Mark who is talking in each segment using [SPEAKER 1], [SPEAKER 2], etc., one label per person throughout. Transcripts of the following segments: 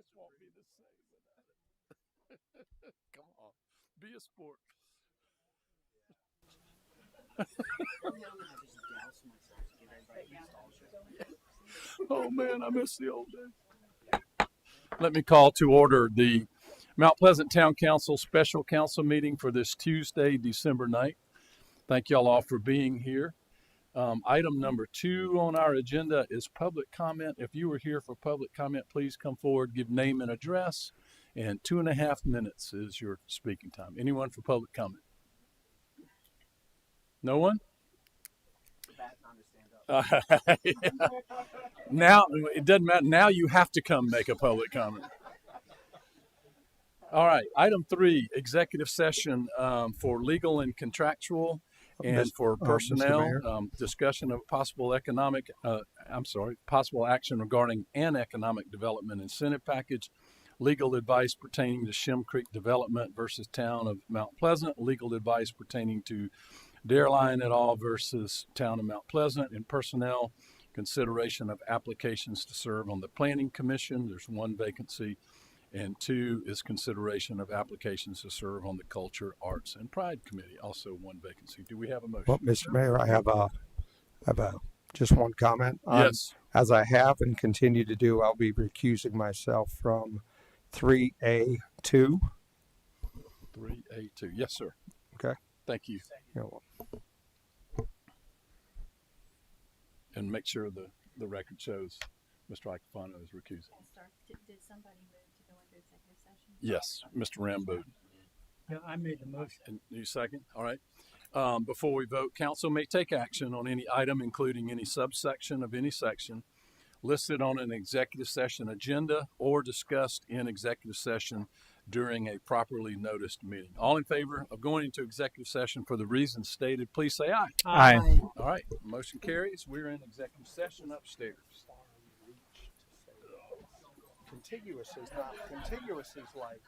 [SPEAKER 1] just won't be the same without it. Come on, be a sport. Oh man, I miss the old days. Let me call to order the Mount Pleasant Town Council Special Council meeting for this Tuesday, December 9th. Thank y'all all for being here. Item number 2 on our agenda is public comment. If you were here for public comment, please come forward, give name and address, and 2.5 minutes is your speaking time. Anyone for public comment? No one? Now, it doesn't matter. Now you have to come make a public comment. All right. Item 3, executive session for legal and contractual and for
[SPEAKER 2] Mr.
[SPEAKER 1] personnel,
[SPEAKER 2] Mayor.
[SPEAKER 1] discussion of possible possible action regarding an economic development incentive package, legal advice pertaining to Shem Creek Development versus Town of Mount Pleasant, legal advice pertaining to Dareline et al. Versus Town of Mount Pleasant, and personnel, consideration of applications to serve on the Planning Commission. There's 1 vacancy. And 2 is consideration of applications to serve on the Culture, Arts, and Pride Committee, also 1 vacancy. Do we have a motion?
[SPEAKER 2] Well, Mr. Mayor, I have just one comment.
[SPEAKER 1] Yes.
[SPEAKER 2] As I have and continue to do, I'll be recusing myself from 3A2.
[SPEAKER 1] 3A2. Yes, sir.
[SPEAKER 2] Okay.
[SPEAKER 1] Thank you.
[SPEAKER 2] You're welcome.
[SPEAKER 1] And make sure the record shows Mr. Icofano is recusing.
[SPEAKER 3] Did somebody move to go into executive session?
[SPEAKER 1] Yes, Mr. Rambo.
[SPEAKER 4] Yeah, I made the motion.
[SPEAKER 1] And you second? All right. Before we vote, council may take action on any item, including any subsection of any section listed on an executive session agenda or discussed in executive session during a properly noticed meeting. All in favor of going into executive session for the reasons stated, please say aye.
[SPEAKER 2] Aye.
[SPEAKER 1] All right, motion carries. We're in executive session upstairs.
[SPEAKER 2] Contiguous is like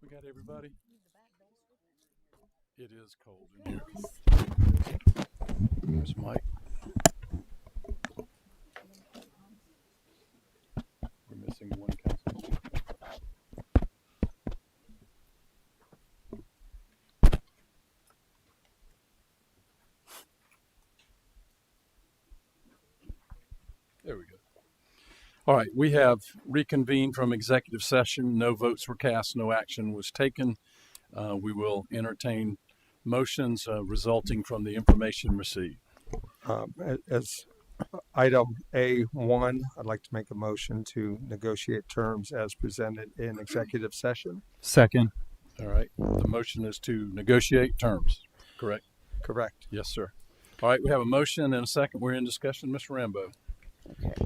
[SPEAKER 1] We got everybody? It is cold in here. There's Mike. We're missing one council. There we go. All right, we have reconvened from executive session. No votes were cast, no action was taken. We will entertain motions resulting from the information received.
[SPEAKER 2] As item A1, I'd like to make a motion to negotiate terms as presented in executive session.
[SPEAKER 5] Second.
[SPEAKER 1] All right, the motion is to negotiate terms, correct?
[SPEAKER 2] Correct.
[SPEAKER 1] Yes, sir. All right, we have a motion and a second. We're in discussion. Mr. Rambo.
[SPEAKER 6] Okay.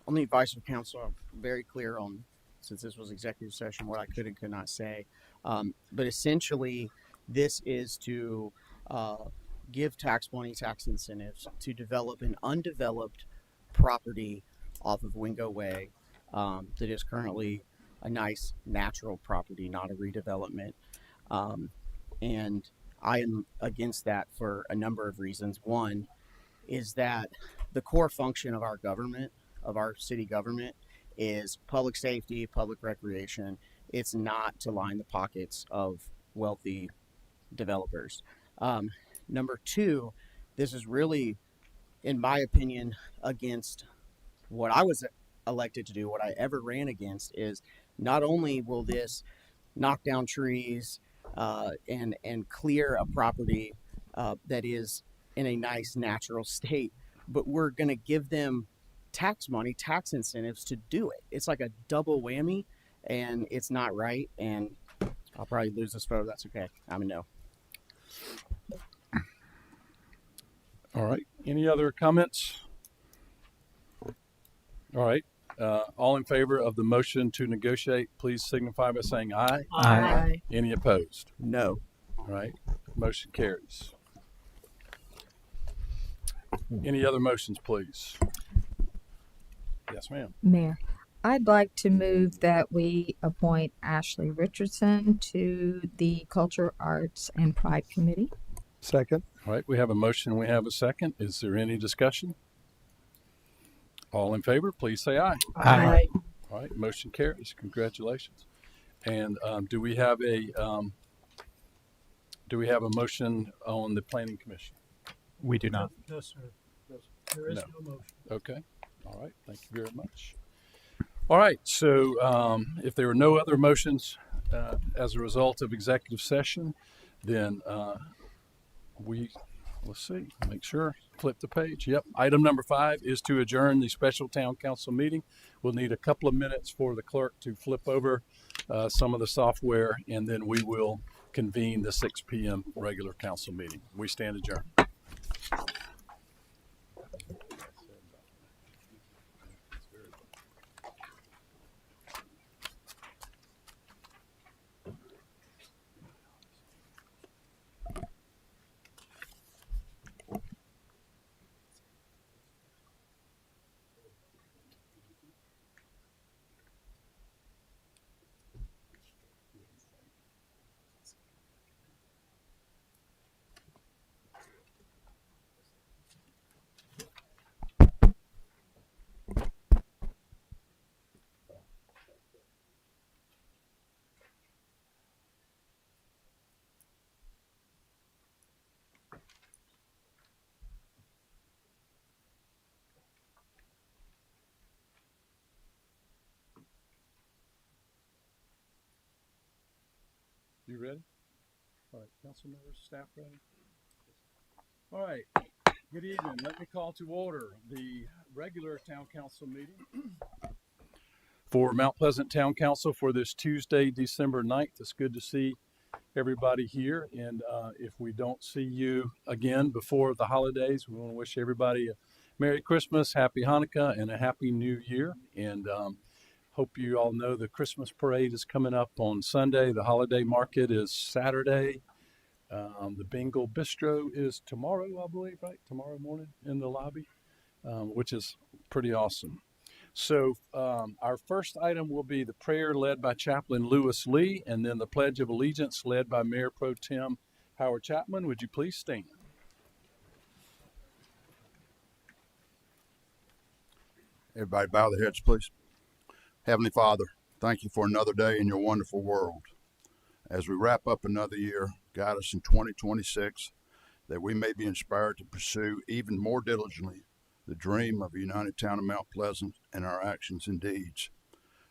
[SPEAKER 6] On the advice of counsel, I'm very clear on, since this was executive session, what I could and could not say. But essentially, this is to give tax money, tax incentives to develop an undeveloped property off of Wingo Way that is currently a nice natural property, not a redevelopment. And I am against that for a number of reasons. One is that the core function of our government, of our city government, is public safety, public recreation. It's not to line the pockets of wealthy developers. Number two, this is really, in my opinion, against what I was elected to do, what I ever ran against, is not only will this knock down trees and clear a property that is in a nice natural state, but we're going to give them tax money, tax incentives to do it. It's like a double whammy, and it's not right. And I'll probably lose this vote. That's okay. I'm a no.
[SPEAKER 1] All right. Any other comments? All right. All in favor of the motion to negotiate, please signify by saying aye.
[SPEAKER 5] Aye.
[SPEAKER 1] Any opposed?
[SPEAKER 6] No.
[SPEAKER 1] All right. Motion carries. Any other motions, please? Yes, ma'am.
[SPEAKER 7] Mayor, I'd like to move that we appoint Ashley Richardson to the Culture, Arts, and Pride Committee.
[SPEAKER 2] Second.
[SPEAKER 1] All right. We have a motion. We have a second. Is there any discussion? All in favor, please say aye.
[SPEAKER 5] Aye.
[SPEAKER 1] All right. Motion carries. Congratulations. And do we have a motion on the Planning Commission?
[SPEAKER 5] We do not.
[SPEAKER 4] No, sir. There is no motion.
[SPEAKER 1] Okay. All right. Thank you very much. All right. So if there are no other motions as a result of executive session, then let's see, make sure, flip the page. Yep. Item number 5 is to adjourn the special town council meeting. We'll need a couple of minutes for the clerk to flip over some of the software, and then we will convene the 6 p.m. regular council meeting. We stand adjourned. You ready? All right, council members, staff ready? All right, good evening. Let me call to order the regular town council meeting for Mount Pleasant Town Council for this Tuesday, December 9th. It's good to see everybody here. And if we don't see you again before the holidays, we want to wish everybody a Merry Christmas, Happy Hanukkah, and a Happy New Year. And hope you all know the Christmas parade is coming up on Sunday. The holiday market is Saturday. The Bengal Bistro is tomorrow, I believe, right? Tomorrow morning in the lobby, which is pretty awesome. So our first item will be the prayer led by Chaplain Lewis Lee, and then the Pledge of Allegiance led by Mayor Pro Tem Howard Chapman. Would you please stand?
[SPEAKER 8] Everybody bow their heads, please. Heavenly Father, thank you for another day in your wonderful world. As we wrap up another year, guide us in 2026, that we may be inspired to pursue even more diligently the dream of a united town of Mount Pleasant in our actions and deeds.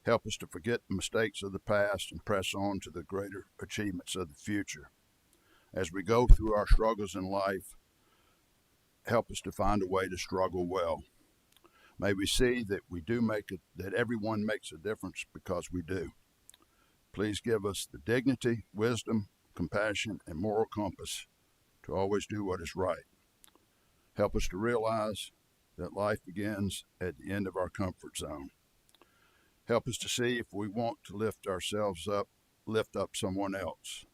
[SPEAKER 8] Help us to forget the mistakes of the past and press on to the greater achievements of the future. As we go through our struggles in life, help us to find a way to struggle well. May we see that that everyone makes a difference because we do. Please give us the dignity, wisdom, compassion, and moral compass to always do what is right. Help us to realize that life begins at the end of our comfort zone. Help us to see if we want to lift ourselves up, lift up someone else.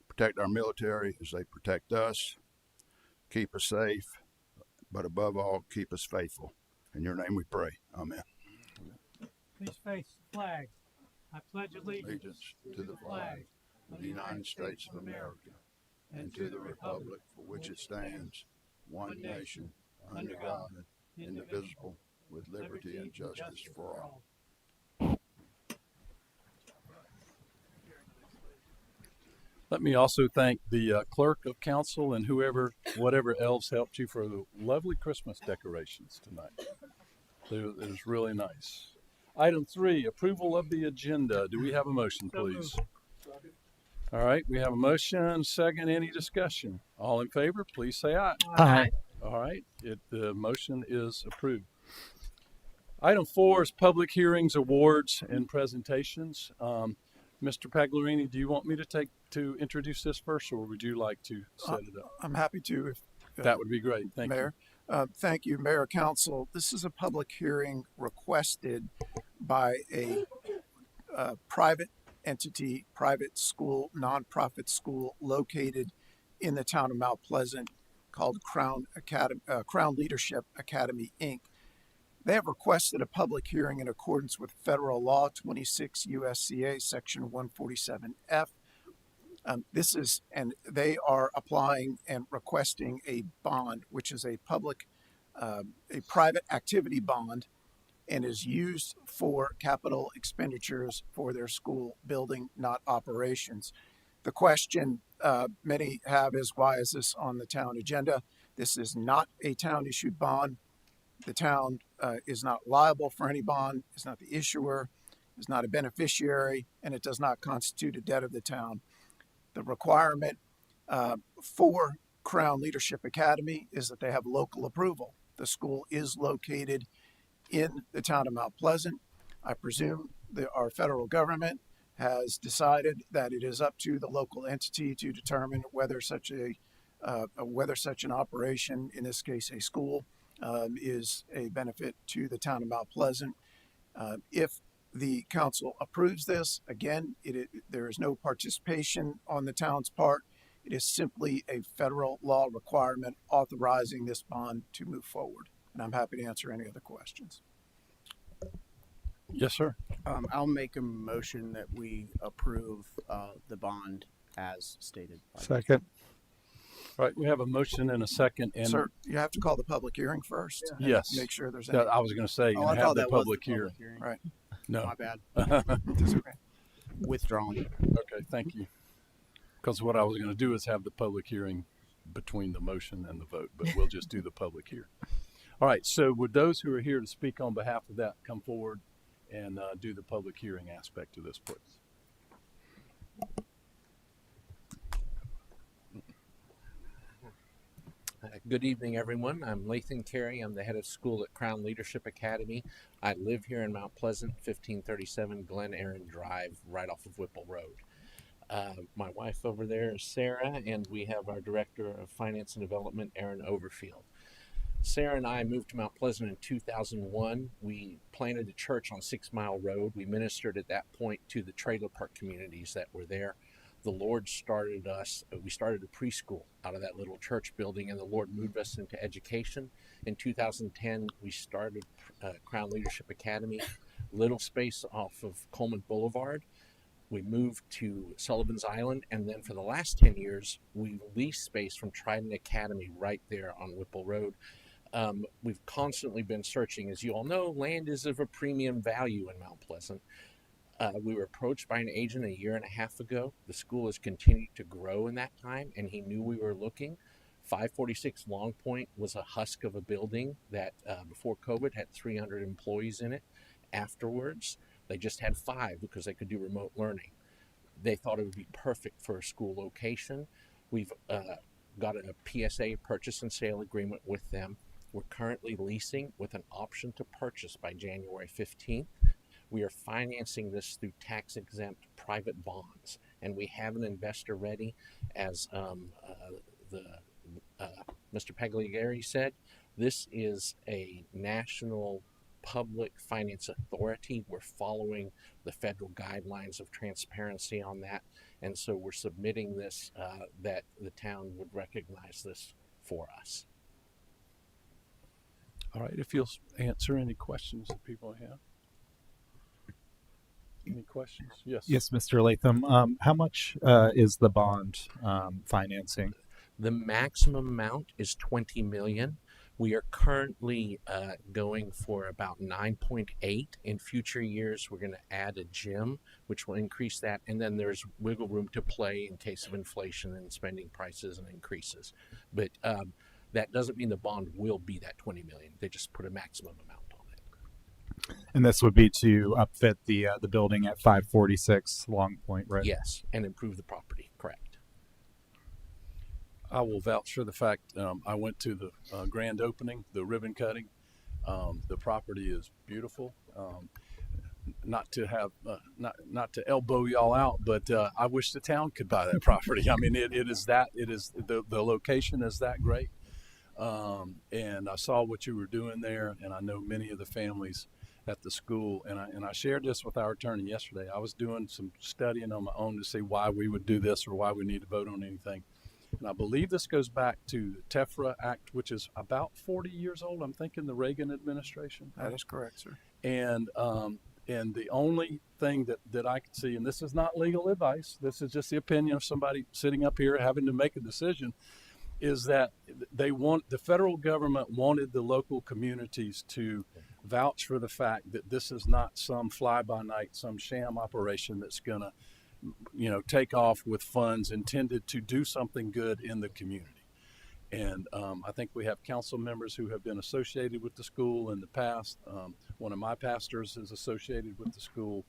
[SPEAKER 8] Protect our military as they protect us. Keep us safe, but above all, keep us faithful. In your name we pray. Amen.
[SPEAKER 4] Please face the flag. I pledge allegiance
[SPEAKER 8] To the flag of the United States of America and to the republic for which it stands, one nation, under God, indivisible, with liberty and justice for all.
[SPEAKER 1] Let me also thank the clerk of council and whatever else helped you for the lovely Christmas decorations tonight. It was really nice. Item 3, approval of the agenda. Do we have a motion, please? All right, we have a motion. Second, any discussion? All in favor, please say aye.
[SPEAKER 5] Aye.
[SPEAKER 1] All right, the motion is approved. Item 4 is public hearings, awards, and presentations. Mr. Pagliarini, do you want me to introduce this first, or would you like to set it up?
[SPEAKER 9] I'm happy to, if
[SPEAKER 1] That would be great. Thank
[SPEAKER 9] Mayor. Thank you, Mayor, Council. This is a public hearing requested by a private entity, private school, nonprofit school located in the town of Mount Pleasant called Crown Leadership Academy, Inc. They have requested a public hearing in accordance with federal law 26 USCA section 147F. They are applying and requesting a bond, which is a private activity bond, and is used for capital expenditures for their school building, not operations. The question many have is, why is this on the town agenda? This is not a town issued bond. The town is not liable for any bond, is not the issuer, is not a beneficiary, and it does not constitute a debt of the town. The requirement for Crown Leadership Academy is that they have local approval. The school is located in the town of Mount Pleasant. I presume that our federal government has decided that it is up to the local entity to determine whether such an operation, in this case a school, is a benefit to the town of Mount Pleasant. If the council approves this, again, there is no participation on the town's part. It is simply a federal law requirement authorizing this bond to move forward. And I'm happy to answer any other questions.
[SPEAKER 1] Yes, sir.
[SPEAKER 6] I'll make a motion that we approve the bond as stated.
[SPEAKER 2] Second.
[SPEAKER 1] All right, we have a motion and a second. And
[SPEAKER 9] Sir, you have to call the public hearing first. and
[SPEAKER 1] Yes.
[SPEAKER 9] Make sure there's any.
[SPEAKER 1] I was going to say,
[SPEAKER 6] Oh, I
[SPEAKER 1] have
[SPEAKER 6] thought
[SPEAKER 1] the
[SPEAKER 6] that was
[SPEAKER 1] public hearing.
[SPEAKER 9] Right.
[SPEAKER 1] No.
[SPEAKER 6] My bad.
[SPEAKER 9] That's okay.
[SPEAKER 6] Withdrawn.
[SPEAKER 1] Okay, thank you. Because what I was going to do is have the public hearing between the motion and the vote, but we'll just do the public hearing. All right, so would those who are here to speak on behalf of that come forward and do the public hearing aspect of this, please?
[SPEAKER 10] Good evening, everyone. I'm Lathan Carey. I'm the head of school at Crown Leadership Academy. I live here in Mount Pleasant, 1537 Glen Erin Drive, right off of Whipple Road. My wife over there is Sarah, and we have our Director of Finance and Development, Aaron Overfield. Sarah and I moved to Mount Pleasant in 2001. We planted a church on 6 Mile Road. We ministered at that point to the trailer park communities that were there. the Lord started us, we started a preschool out of that little church building, and the Lord moved us into education. In 2010, we started Crown Leadership Academy, little space off of Coleman Boulevard. We moved to Sullivan's Island, and then for the last 10 years, we leased space from Trident Academy right there on Whipple Road. We've constantly been searching. As you all know, land is of a premium value in Mount Pleasant. We were approached by an agent a year and a half ago. The school has continued to grow in that time, and he knew we were looking. 546 Long Point was a husk of a building that before COVID had 300 employees in it. Afterwards, they just had 5 because they could do remote learning. They thought it would be perfect for a school location. We've got a PSA, purchase and sale agreement with them. We're currently leasing with an option to purchase by January 15th. We are financing this through tax-exempt private bonds, and we have an investor ready. As Mr. Pagliari said, this is a national public finance authority. We're following the federal guidelines of transparency on that, and so we're submitting this that the town would recognize this for us.
[SPEAKER 1] All right, if you'll answer any questions that people have. Any questions? Yes.
[SPEAKER 5] Yes, Mr. Latham. How much is the bond financing?
[SPEAKER 10] The maximum amount is 20 million. We are currently going for about 9.8. In future years, we're going to add a gym, which will increase that. And then there's wiggle room to play in case of inflation and spending prices and increases. But that doesn't mean the bond will be that 20 million. They just put a maximum amount on it.
[SPEAKER 5] And this would be to upfit the building at 546 Long Point, right?
[SPEAKER 10] Yes, and improve the property. Correct.
[SPEAKER 1] I will vouch for the fact I went to the grand opening, the ribbon cutting. The property is beautiful. Not to have not to elbow y'all out, but I wish the town could buy that property. I mean, it is the location is that great. And I saw what you were doing there, and I know many of the families at the school. And I shared this with our attorney yesterday. I was doing some studying on my own to see why we would do this or why we need to vote on anything. And I believe this goes back to the TEFRA Act, which is about 40 years old. I'm thinking the Reagan administration.
[SPEAKER 9] That is correct, sir.
[SPEAKER 1] And the only thing that I can see, and this is not legal advice, this is just the opinion of somebody sitting up here having to make a decision, is that the federal government wanted the local communities to vouch for the fact that this is not some fly-by-night, some sham operation that's going to take off with funds intended to do something good in the community. And I think we have council members who have been associated with the school in the past. One of my pastors is associated with the school.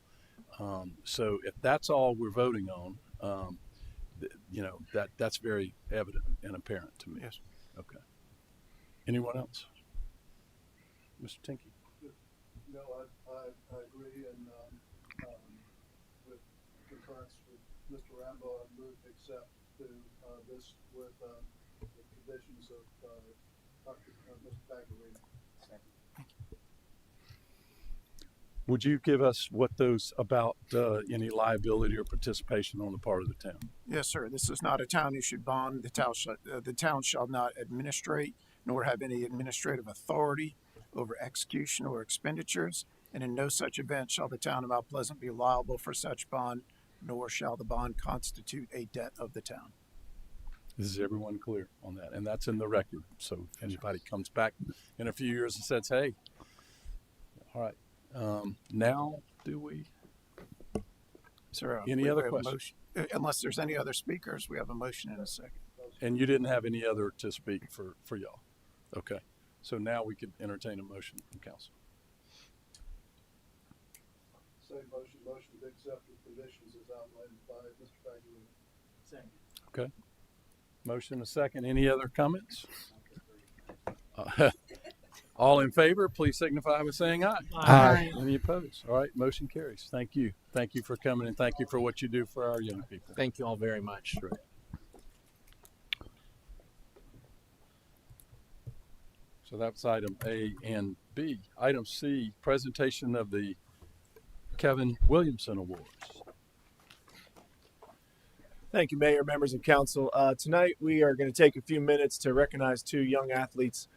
[SPEAKER 1] So if that's all we're voting on, that's very evident and apparent to me.
[SPEAKER 9] Yes.
[SPEAKER 1] Okay. Anyone else? Mr. Tinky?
[SPEAKER 11] No, I agree, and with concurrence with Mr. Rambo, I move to accept this with the conditions of Mr. Pagliari.
[SPEAKER 1] Would you give us what those about any liability or participation on the part of the town?
[SPEAKER 9] Yes, sir. This is not a town-issued bond. The town shall not administrate nor have any administrative authority over execution or expenditures, and in no such event shall the town of Mount Pleasant be liable for such bond, nor shall the bond constitute a debt of the town.
[SPEAKER 1] Is everyone clear on that? And that's in the record. So if anybody comes back in a few years and says, hey, all right, now do we?
[SPEAKER 9] Sir,
[SPEAKER 1] Any
[SPEAKER 9] we
[SPEAKER 1] other
[SPEAKER 9] have a
[SPEAKER 1] questions?
[SPEAKER 9] motion. Unless there's any other speakers, we have a motion in a second.
[SPEAKER 1] And you didn't have any other to speak for y'all? Okay. So now we could entertain a motion from council.
[SPEAKER 11] Same motion to accept with conditions as outlined by Mr. Pagliari.
[SPEAKER 4] Second.
[SPEAKER 1] Okay. Motion a second. Any other comments? All in favor, please signify by saying aye.
[SPEAKER 5] Aye.
[SPEAKER 1] Any opposed? All right, motion carries. Thank you. Thank you for coming, and thank you for what you do for our young people.
[SPEAKER 10] Thank you all very much.
[SPEAKER 1] So that's item A and B. Item C, presentation of the Kevin Williamson Awards.
[SPEAKER 12] Thank you, Mayor, members of council. Tonight, we are going to take a few minutes to recognize two young athletes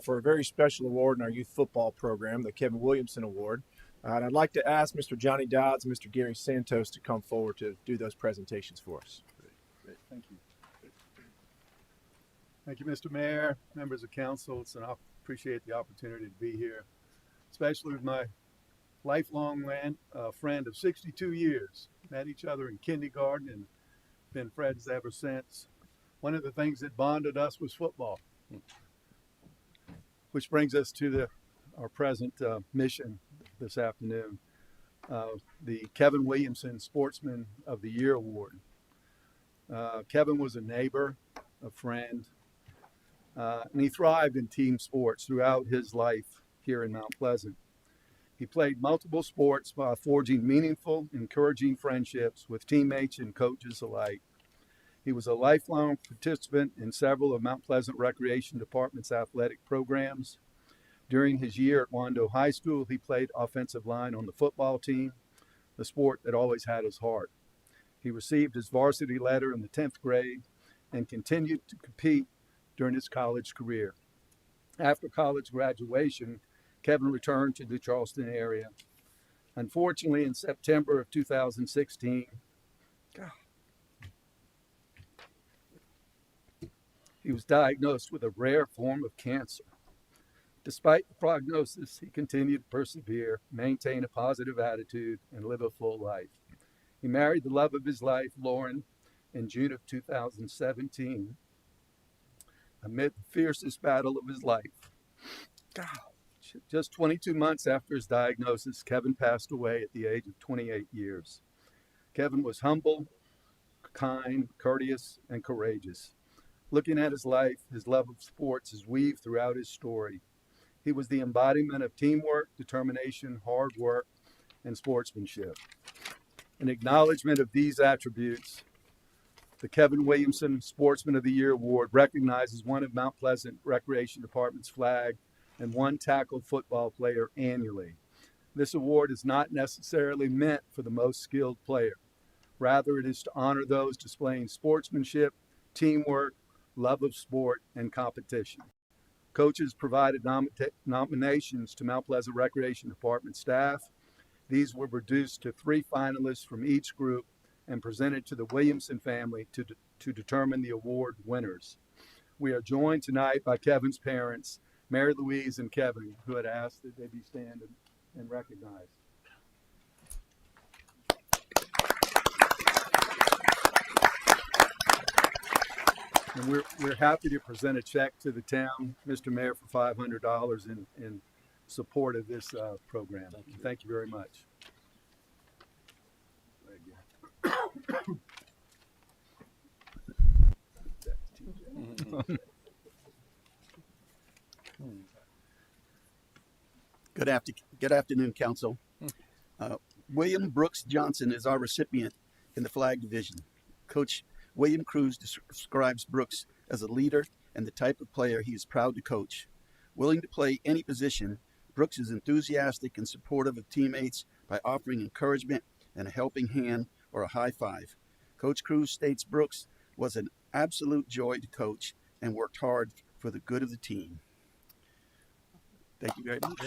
[SPEAKER 12] for a very special award in our youth football program, the Kevin Williamson Award. And I'd like to ask Mr. Johnny Dodds and Mr. Gary Santos to come forward to do those presentations for us.
[SPEAKER 11] Great, thank you. Thank you, Mr. Mayor, members of council. I appreciate the opportunity to be here, especially with my lifelong friend of 62 years. Met each other in kindergarten and been friends ever since. One of the things that bonded us was football, which brings us to our present mission this afternoon, the Kevin Williamson Sportsman of the Year Award. Kevin was a neighbor, a friend, and he thrived in team sports throughout his life here in Mount Pleasant. He played multiple sports while forging meaningful, encouraging friendships with teammates and coaches alike. He was a lifelong participant in several of Mount Pleasant Recreation Department's athletic programs. During his year at Wando High School, he played offensive line on the football team, the sport that always had his heart. He received his varsity letter in the 10th grade and continued to compete during his college career. After college graduation, Kevin returned to the Charleston area. Unfortunately, in September of 2016, he was diagnosed with a rare form of cancer. Despite the prognosis, he continued to persevere, maintain a positive attitude, and live a full life. He married the love of his life, Lauren, in June of 2017, amid the fiercest battle of his life. Just 22 months after his diagnosis, Kevin passed away at the age of 28 years. Kevin was humble, kind, courteous, and courageous. Looking at his life, his love of sports is weaved throughout his story. He was the embodiment of teamwork, determination, hard work, and sportsmanship. In acknowledgement of these attributes, the Kevin Williamson Sportsman of the Year Award recognizes one of Mount Pleasant Recreation Department's flag and one tackle football player annually. This award is not necessarily meant for the most skilled player. Rather, it is to honor those displaying sportsmanship, teamwork, love of sport, and competition. Coaches provided nominations to Mount Pleasant Recreation Department staff. These were reduced to 3 finalists from each group and presented to the Williamson family to determine the award winners. We are joined tonight by Kevin's parents, Mary Louise and Kevin, who had asked that they be stand and recognized. And we're happy to present a check to the town, Mr. Mayor, for $500 in support of this program. Thank you very much.
[SPEAKER 13] Good afternoon, Council. William Brooks Johnson is our recipient in the flag division. Coach William Cruz describes Brooks as a leader and the type of player he is proud to coach. Willing to play any position, Brooks is enthusiastic and supportive of teammates by offering encouragement and a helping hand or a high five. Coach Cruz states Brooks was an absolute joy to coach and worked hard for the good of the team. Thank you very much.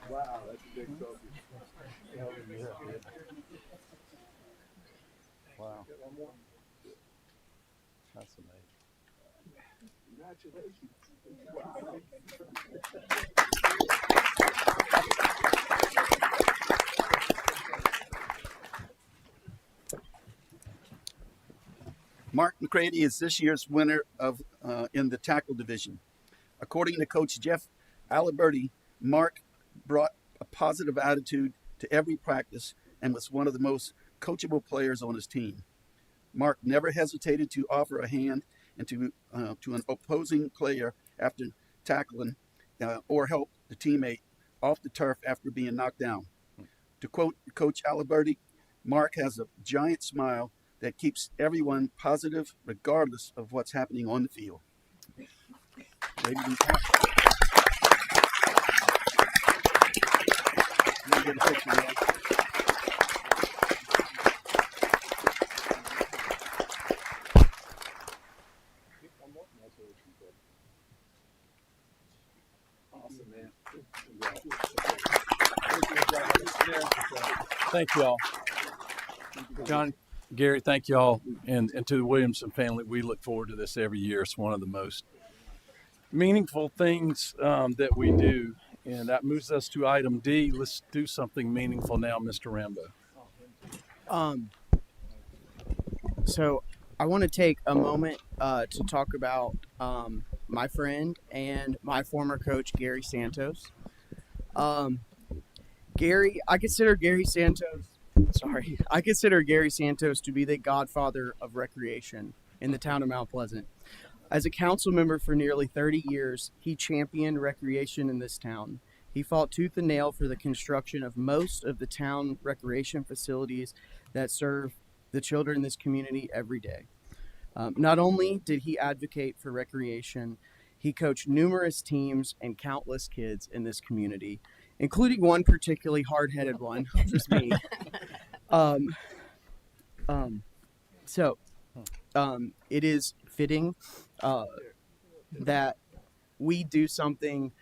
[SPEAKER 11] Wow, that's a big trophy.
[SPEAKER 1] Wow. That's amazing.
[SPEAKER 11] Congratulations.
[SPEAKER 13] Mark McCready is this year's winner of in the tackle division. According to Coach Jeff Aliberti, Mark brought a positive attitude to every practice and was one of the most coachable players on his team. Mark never hesitated to offer a hand and to an opposing player after tackling or help the teammate off the turf after being knocked down. To quote Coach Aliberti, Mark has a giant smile that keeps everyone positive regardless of what's happening on the field. Ladies and gentlemen. Let me get a picture, man.
[SPEAKER 8] Awesome, man.
[SPEAKER 1] Thank you all. John, Gary, thank you all. And to the Williamson family, we look forward to this every year. It's one of the most meaningful things that we do. And that moves us to item D. Let's do something meaningful now, Mr. Rambo.
[SPEAKER 6] So I want to take a moment to talk about my friend and my former coach, Gary Santos. I consider Gary Santos to be the godfather of recreation in the town of Mount Pleasant. As a council member for nearly 30 years, he championed recreation in this town. He fought tooth and nail for the construction of most of the town recreation facilities that serve the children in this community every day. Not only did he advocate for recreation, he coached numerous teams and countless kids in this community, including one particularly hard-headed one, which was me. It is fitting that we do something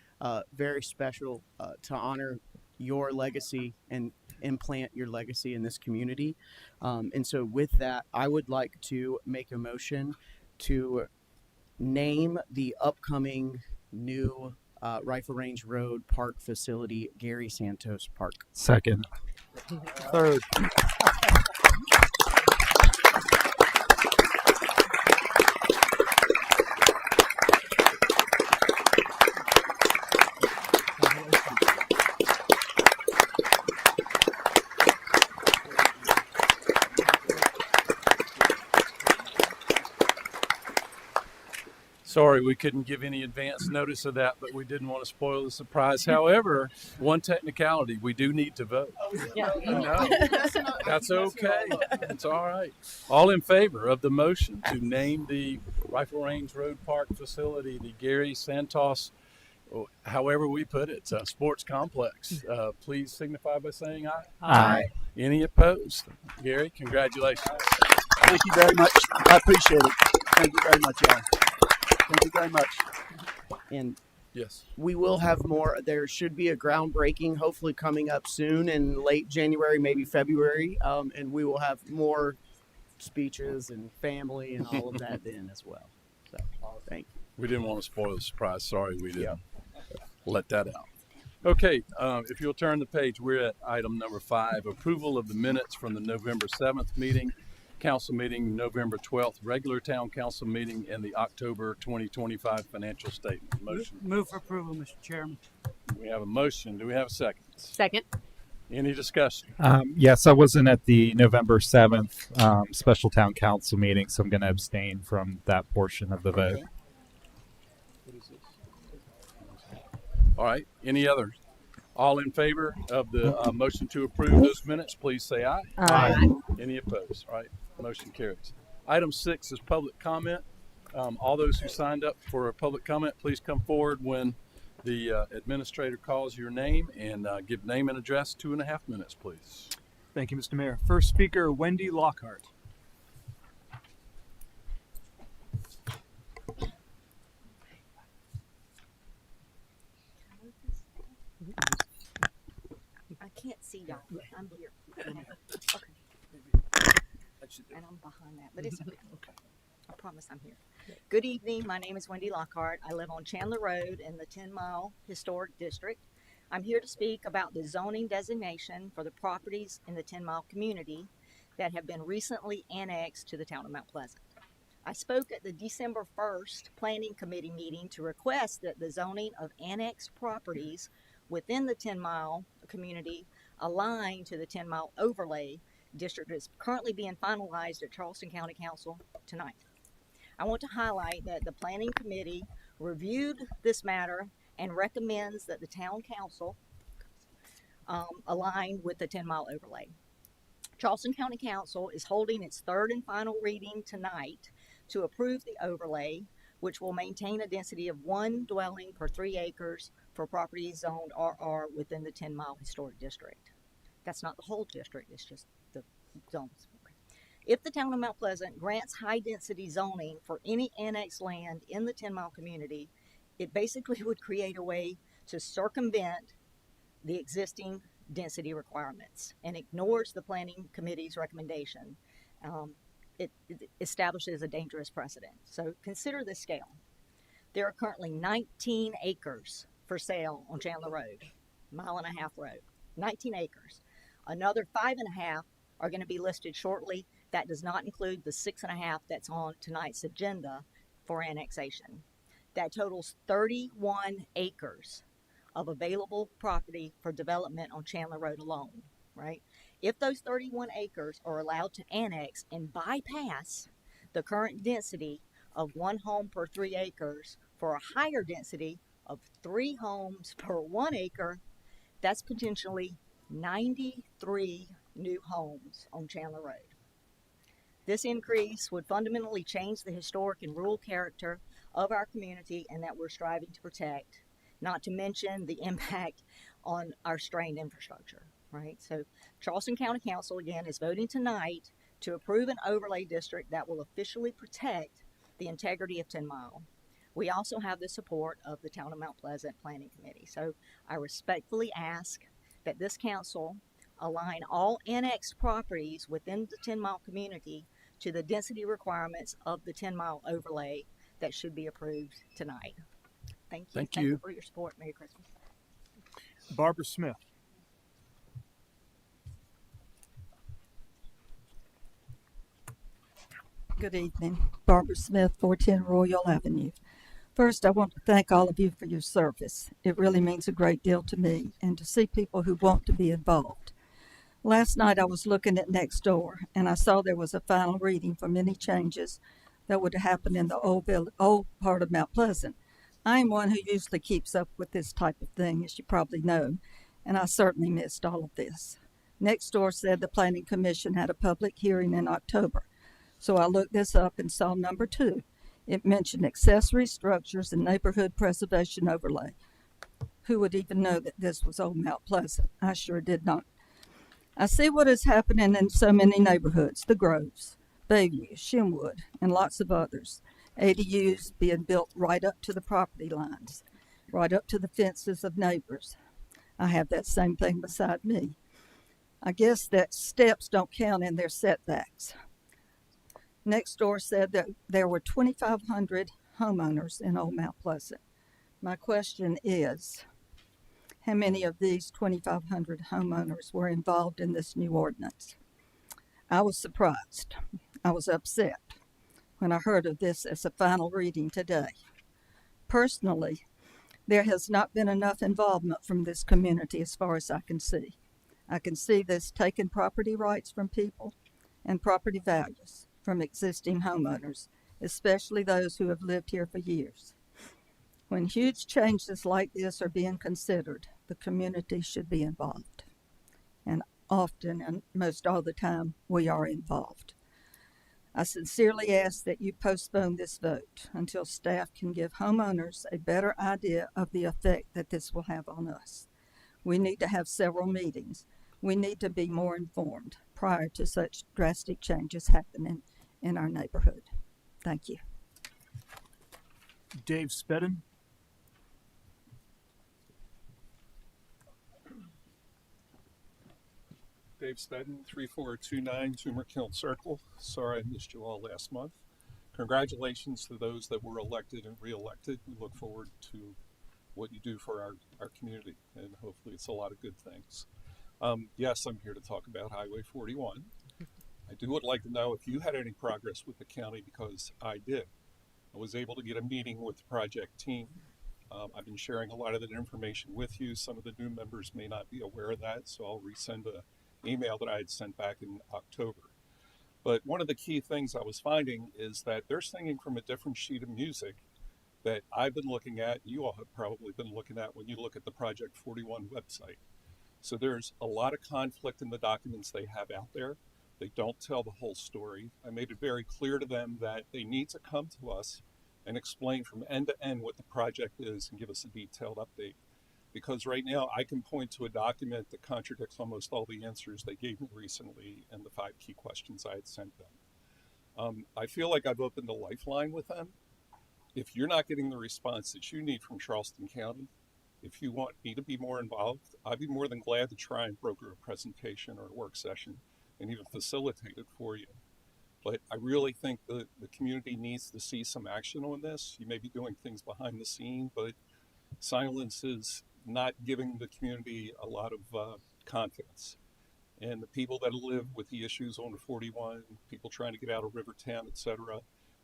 [SPEAKER 6] very special to honor your legacy and implant your legacy in this community. And so with that, I would like to make a motion to name the upcoming new Rifle Range Road Park facility Gary Santos Park.
[SPEAKER 5] Second.
[SPEAKER 2] Third.
[SPEAKER 1] Sorry, we couldn't give any advance notice of that, but we didn't want to spoil the surprise. However, one technicality, we do need to vote.
[SPEAKER 3] Yeah.
[SPEAKER 1] No, that's okay. It's all right. All in favor of the motion to name the Rifle Range Road Park facility the Gary Santos, however we put it, sports complex, please signify by saying aye.
[SPEAKER 5] Aye.
[SPEAKER 1] Any opposed? Gary, congratulations.
[SPEAKER 13] Thank you very much. I appreciate it. Thank you very much, y'all. Thank you very much.
[SPEAKER 6] And
[SPEAKER 1] yes,
[SPEAKER 6] we will have more. There should be a groundbreaking, hopefully coming up soon in late January, maybe February. And we will have more speeches and family and all of that then as well. So, thank you.
[SPEAKER 1] we didn't want to spoil the surprise. Sorry, we didn't let that out. Okay, if you'll turn the page, we're at item number 5, approval of the minutes from the November 7th meeting, council meeting, November 12th, regular town council meeting, and the October 2025 financial statement. Motion.
[SPEAKER 4] Move for approval, Mr. Chairman.
[SPEAKER 1] We have a motion. Do we have a second?
[SPEAKER 3] Second.
[SPEAKER 1] Any discussion?
[SPEAKER 5] Yes, I wasn't at the November 7th special town council meeting, so I'm going to abstain from that portion of the vote.
[SPEAKER 1] Okay. What is this? All right. Any others? All in favor of the motion to approve those minutes, please say aye.
[SPEAKER 7] Aye.
[SPEAKER 1] Any opposed? All right. Motion carries. Item 6 is public comment. All those who signed up for a public comment, please come forward when the administrator calls your name and give name and address. 2.5 minutes, please.
[SPEAKER 14] Thank you, Mr. Mayor. First speaker, Wendy Lockhart.
[SPEAKER 3] I can't see y'all. I'm here. Okay. And I'm behind that, but it's okay. I promise I'm here. Good evening. My name is Wendy Lockhart. I live on Chandler Road in the 10 Mile Historic District. I'm here to speak about the zoning designation for the properties in the 10 Mile community that have been recently annexed to the town of Mount Pleasant. I spoke at the December 1st Planning Committee meeting to request that the zoning of annexed properties within the 10 Mile community align to the 10 Mile overlay district that's currently being finalized at Charleston County Council tonight. I want to highlight that the Planning Committee reviewed this matter and recommends that the Town Council align with the 10 Mile overlay. Charleston County Council is holding its third and final reading tonight to approve the overlay, which will maintain a density of 1 dwelling per 3 acres for properties zoned RR within the 10-mile historic district. That's not the whole district, it's just the zones. If the town of Mount Pleasant grants high-density zoning for any annexed land in the 10-mile community, it basically would create a way to circumvent the existing density requirements and ignores the planning committee's recommendation. It establishes a dangerous precedent. So consider this scale. There are currently 19 acres for sale on Chandler Road, 1.5 mile road, 19 acres. Another 5.5 are going to be listed shortly. That does not include the 6.5 that's on tonight's agenda for annexation. That totals 31 acres of available property for development on Chandler Road alone, right? If those 31 acres are allowed to annex and bypass the current density of 1 home per 3 acres for a higher density of 3 homes per 1 acre, that's potentially 93 new homes on Chandler Road. This increase would fundamentally change the historic and rural character of our community and that we're striving to protect, not to mention the impact on our strained infrastructure, right? So Charleston County Council, again, is voting tonight to approve an overlay district that will officially protect the integrity of 10 Mile. We also have the support of the Town of Mount Pleasant Planning Committee. So I respectfully ask that this council align all annexed properties within the 10 Mile community to the density requirements of the 10 Mile overlay that should be approved tonight. Thank you.
[SPEAKER 1] Thank you
[SPEAKER 3] for your support. Merry Christmas.
[SPEAKER 14] Barbara Smith.
[SPEAKER 15] Good evening. Barbara Smith, 410 Royal Avenue. First, I want to thank all of you for your service. It really means a great deal to me and to see people who want to be involved. Last night I was looking at Nextdoor and I saw there was a final reading for many changes that would happen in the old part of Mount Pleasant. I'm one who usually keeps up with this type of thing, as you probably know, and I certainly missed all of this. Nextdoor said the Planning Commission had a public hearing in October, so I looked this up and saw number 2. It mentioned accessory structures and neighborhood preservation overlay. Who would even know that this was old Mount Pleasant? I sure did not. I see what is happening in so many neighborhoods, the Groves, Bayview, Shenwood, and lots of others. ADUs being built right up to the property lines, right up to the fences of neighbors. I have that same thing beside me. I guess that steps don't count in their setbacks. Nextdoor said that there were 2,500 homeowners in Old Mount Pleasant. My question is, how many of these 2,500 homeowners were involved in this new ordinance? I was surprised. I was upset when I heard of this as a final reading today. Personally, there has not been enough involvement from this community as far as I can see. I can see this taking property rights from people and property values from existing homeowners, especially those who have lived here for years. When huge changes like this are being considered, the community should be involved. And often, and most all the time, we are involved. I sincerely ask that you postpone this vote until staff can give homeowners a better idea of the effect that this will have on us. We need to have several meetings. We need to be more informed prior to such drastic changes happening in our neighborhood. Thank you.
[SPEAKER 14] Dave Spedden.
[SPEAKER 16] Dave Spedden, 3429 Tumor Hill Circle. Sorry I missed you all last month. Congratulations to those that were elected and re-elected. We look forward to what you do for our community, and hopefully it's a lot of good things. Yes, I'm here to talk about Highway 41. I would like to know if you had any progress with the county, because I did. I was able to get a meeting with the project team. I've been sharing a lot of that information with you. Some of the new members may not be aware of that, so I'll resend an email that I had sent back in October. But one of the key things I was finding is that they're singing from a different sheet of music that I've been looking at, you all have probably been looking at when you look at the Project 41 website. So there's a lot of conflict in the documents they have out there. They don't tell the whole story. I made it very clear to them that they need to come to us and explain from end to end what the project is and give us a detailed update. Because right now I can point to a document that contradicts almost all the answers they gave me recently and the 5 key questions I had sent them. I feel like I've opened a lifeline with them. If you're not getting the response that you need from Charleston County, if you want me to be more involved, I'd be more than glad to try and broker a presentation or a work session and even facilitate it for you. But I really think the community needs to see some action on this. You may be doing things behind the scene, but silence is not giving the community a lot of confidence. And the people that live with the issues on the 41, people trying to get out of Rivertown, etc.,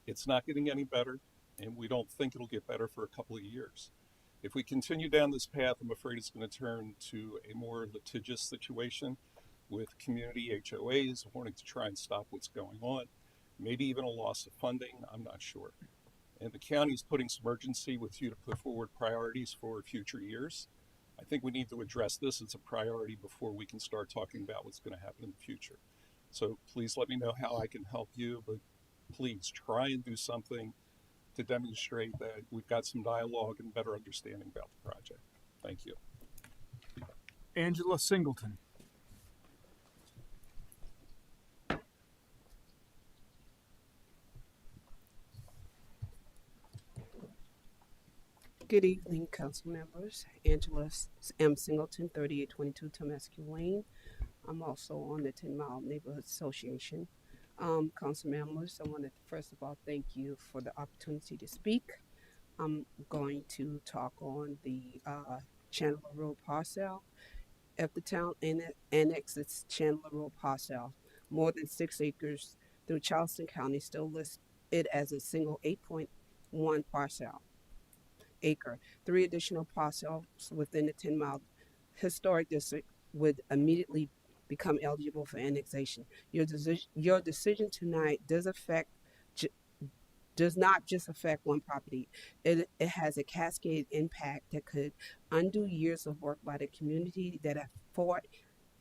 [SPEAKER 16] it's not getting any better, and we don't think it'll get better for a couple of years. If we continue down this path, I'm afraid it's going to turn to a more litigious situation with community HOAs wanting to try and stop what's going on, maybe even a loss of funding, I'm not sure. And the county's putting some urgency with you to put forward priorities for future years. I think we need to address this as a priority before we can start talking about what's going to happen in the future. So please let me know how I can help you, but please try and do something to demonstrate that we've got some dialogue and better understanding about the project. Thank you.
[SPEAKER 14] Angela Singleton.
[SPEAKER 17] Good evening, council members. Angela M. Singleton, 3822 Tomescu Lane. I'm also on the 10 Mile Neighborhood Association. Council members, I want to first of all thank you for the opportunity to speak. I'm going to talk on the Chandler Road parcel. If the town annexes Chandler Road parcel, more than 6 acres through Charleston County still lists it as a single 8.1 parcel acre. 3 additional parcels within the 10 Mile Historic District would immediately become eligible for annexation. Your decision tonight does not just affect one property. It has a cascade impact that could undo years of work by the community that have fought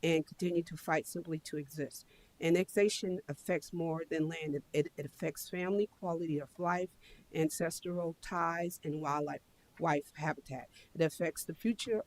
[SPEAKER 17] and continue to fight simply to exist. Annexation affects more than land. It affects family quality of life, ancestral ties, and wildlife habitat. It affects the future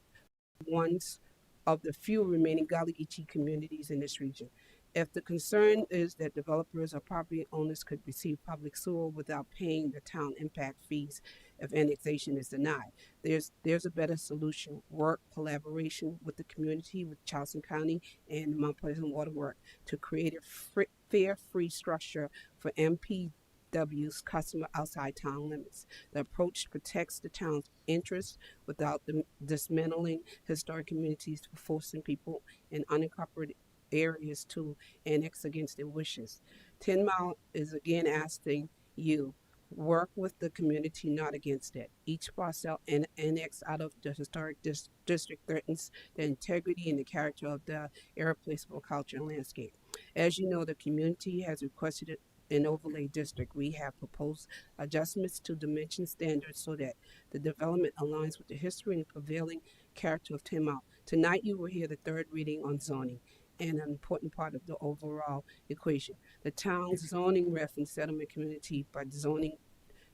[SPEAKER 17] ones of the few remaining Gullah Geechee communities in this region. If the concern is that developers or property owners could receive public sewer without paying the town impact fees if annexation is denied, there's a better solution. Work collaboration with the community, with Charleston County and Mount Pleasant Water Works to create a fair, free structure for MPW's customer outside town limits. The approach protects the town's interests without dismantling historic communities for forcing people in unincorporated areas to annex against their wishes. 10 Mile is again asking you, work with the community, not against it. Each parcel annex out of the historic district threatens the integrity and the character of the irreplaceable culture and landscape. As you know, the community has requested an overlay district. We have proposed adjustments to dimension standards so that the development aligns with the history and prevailing character of 10 Mile. Tonight you will hear the 3rd reading on zoning, and an important part of the overall equation. The town's zoning reference settlement community, but zoning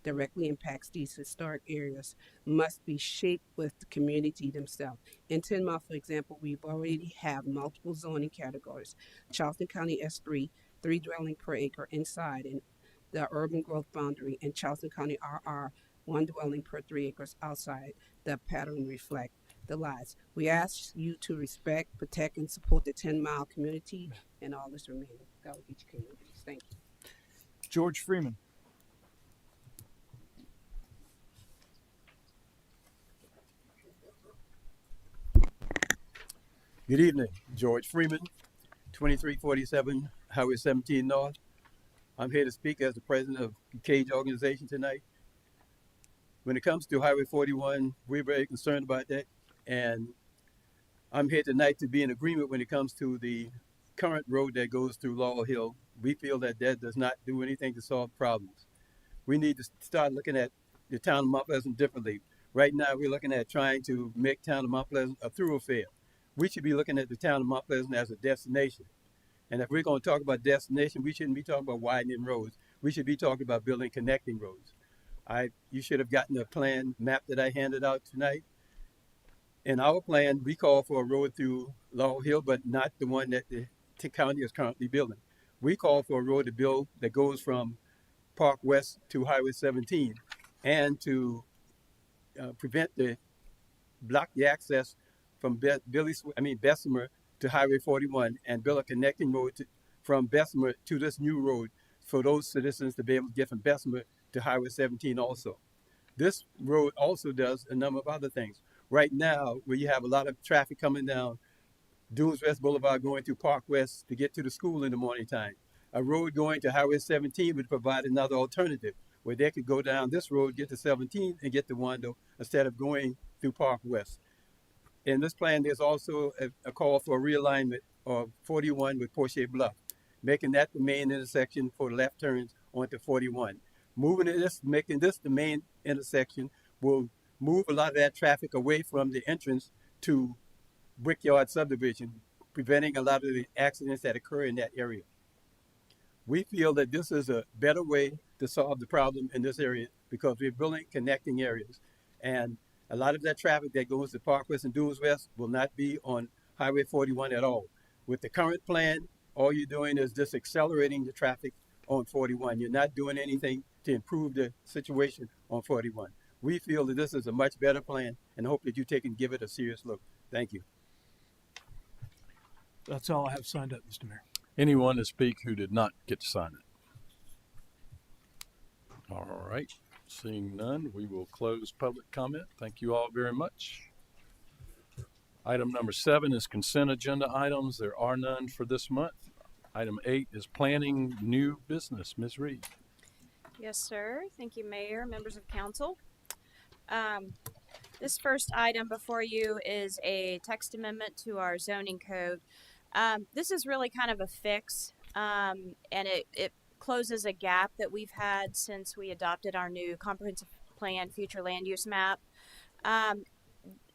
[SPEAKER 17] directly impacts these historic areas, must be shaped with the community themselves. In 10 Mile, for example, we've already have multiple zoning categories. Charleston County S3, 3 dwelling per acre inside in the urban growth boundary, and Charleston County RR, 1 dwelling per 3 acres outside. The pattern reflect the lies. We ask you to respect, protect, and support the 10 Mile community and all its remaining Gullah Geechee communities. Thank you.
[SPEAKER 14] George Freeman.
[SPEAKER 18] Good evening, George Freeman, 2347 Highway 17 North. I'm here to speak as the president of the CAGE organization tonight. When it comes to Highway 41, we're very concerned about that. And I'm here tonight to be in agreement when it comes to the current road that goes through Laurel Hill. We feel that that does not do anything to solve problems. We need to start looking at the town of Mount Pleasant differently. Right now, we're looking at trying to make town of Mount Pleasant a thoroughfare. we should be looking at the town of Mount Pleasant as a destination. And if we're going to talk about destination, we shouldn't be talking about widening roads. We should be talking about building connecting roads. You should have gotten a plan map that I handed out tonight. In our plan, we call for a road through Laurel Hill, but not the one that the county is currently building. We call for a road to build that goes from Park West to Highway 17 and to block the access from Bessemer to Highway 41 and build a connecting road from Bessemer to this new road for those citizens to be able to get from Bessemer to Highway 17 also. This road also does a number of other things. Right now, where you have a lot of traffic coming down Dunes West Boulevard going through Park West to get to the school in the morning time, a road going to Highway 17 would provide another alternative where they could go down this road, get to 17 and get to Wando instead of going through Park West. In this plan, there's also a call for a realignment of 41 with Porsche Bluff, making that the main intersection for left turns onto 41. Making this the main intersection will move a lot of that traffic away from the entrance to Brickyard subdivision, preventing a lot of the accidents that occur in that area. We feel that this is a better way to solve the problem in this area because we're building connecting areas. And a lot of that traffic that goes to Park West and Dunes West will not be on Highway 41 at all. With the current plan, all you're doing is just accelerating the traffic on 41. You're not doing anything to improve the situation on 41. We feel that this is a much better plan and hope that you take and give it a serious look. Thank you.
[SPEAKER 14] That's all I have signed up, Mr. Mayor.
[SPEAKER 1] Anyone to speak who did not get to sign it? All right. Seeing none, we will close public comment. Thank you all very much. Item number 7 is consent agenda items. There are none for this month. Item 8 is planning new business. Ms. Reed.
[SPEAKER 19] Yes, sir. Thank you, Mayor, members of council. This first item before you is a text amendment to our zoning code. This is really kind of a fix, and it closes a gap that we've had since we adopted our new comprehensive plan future land use map.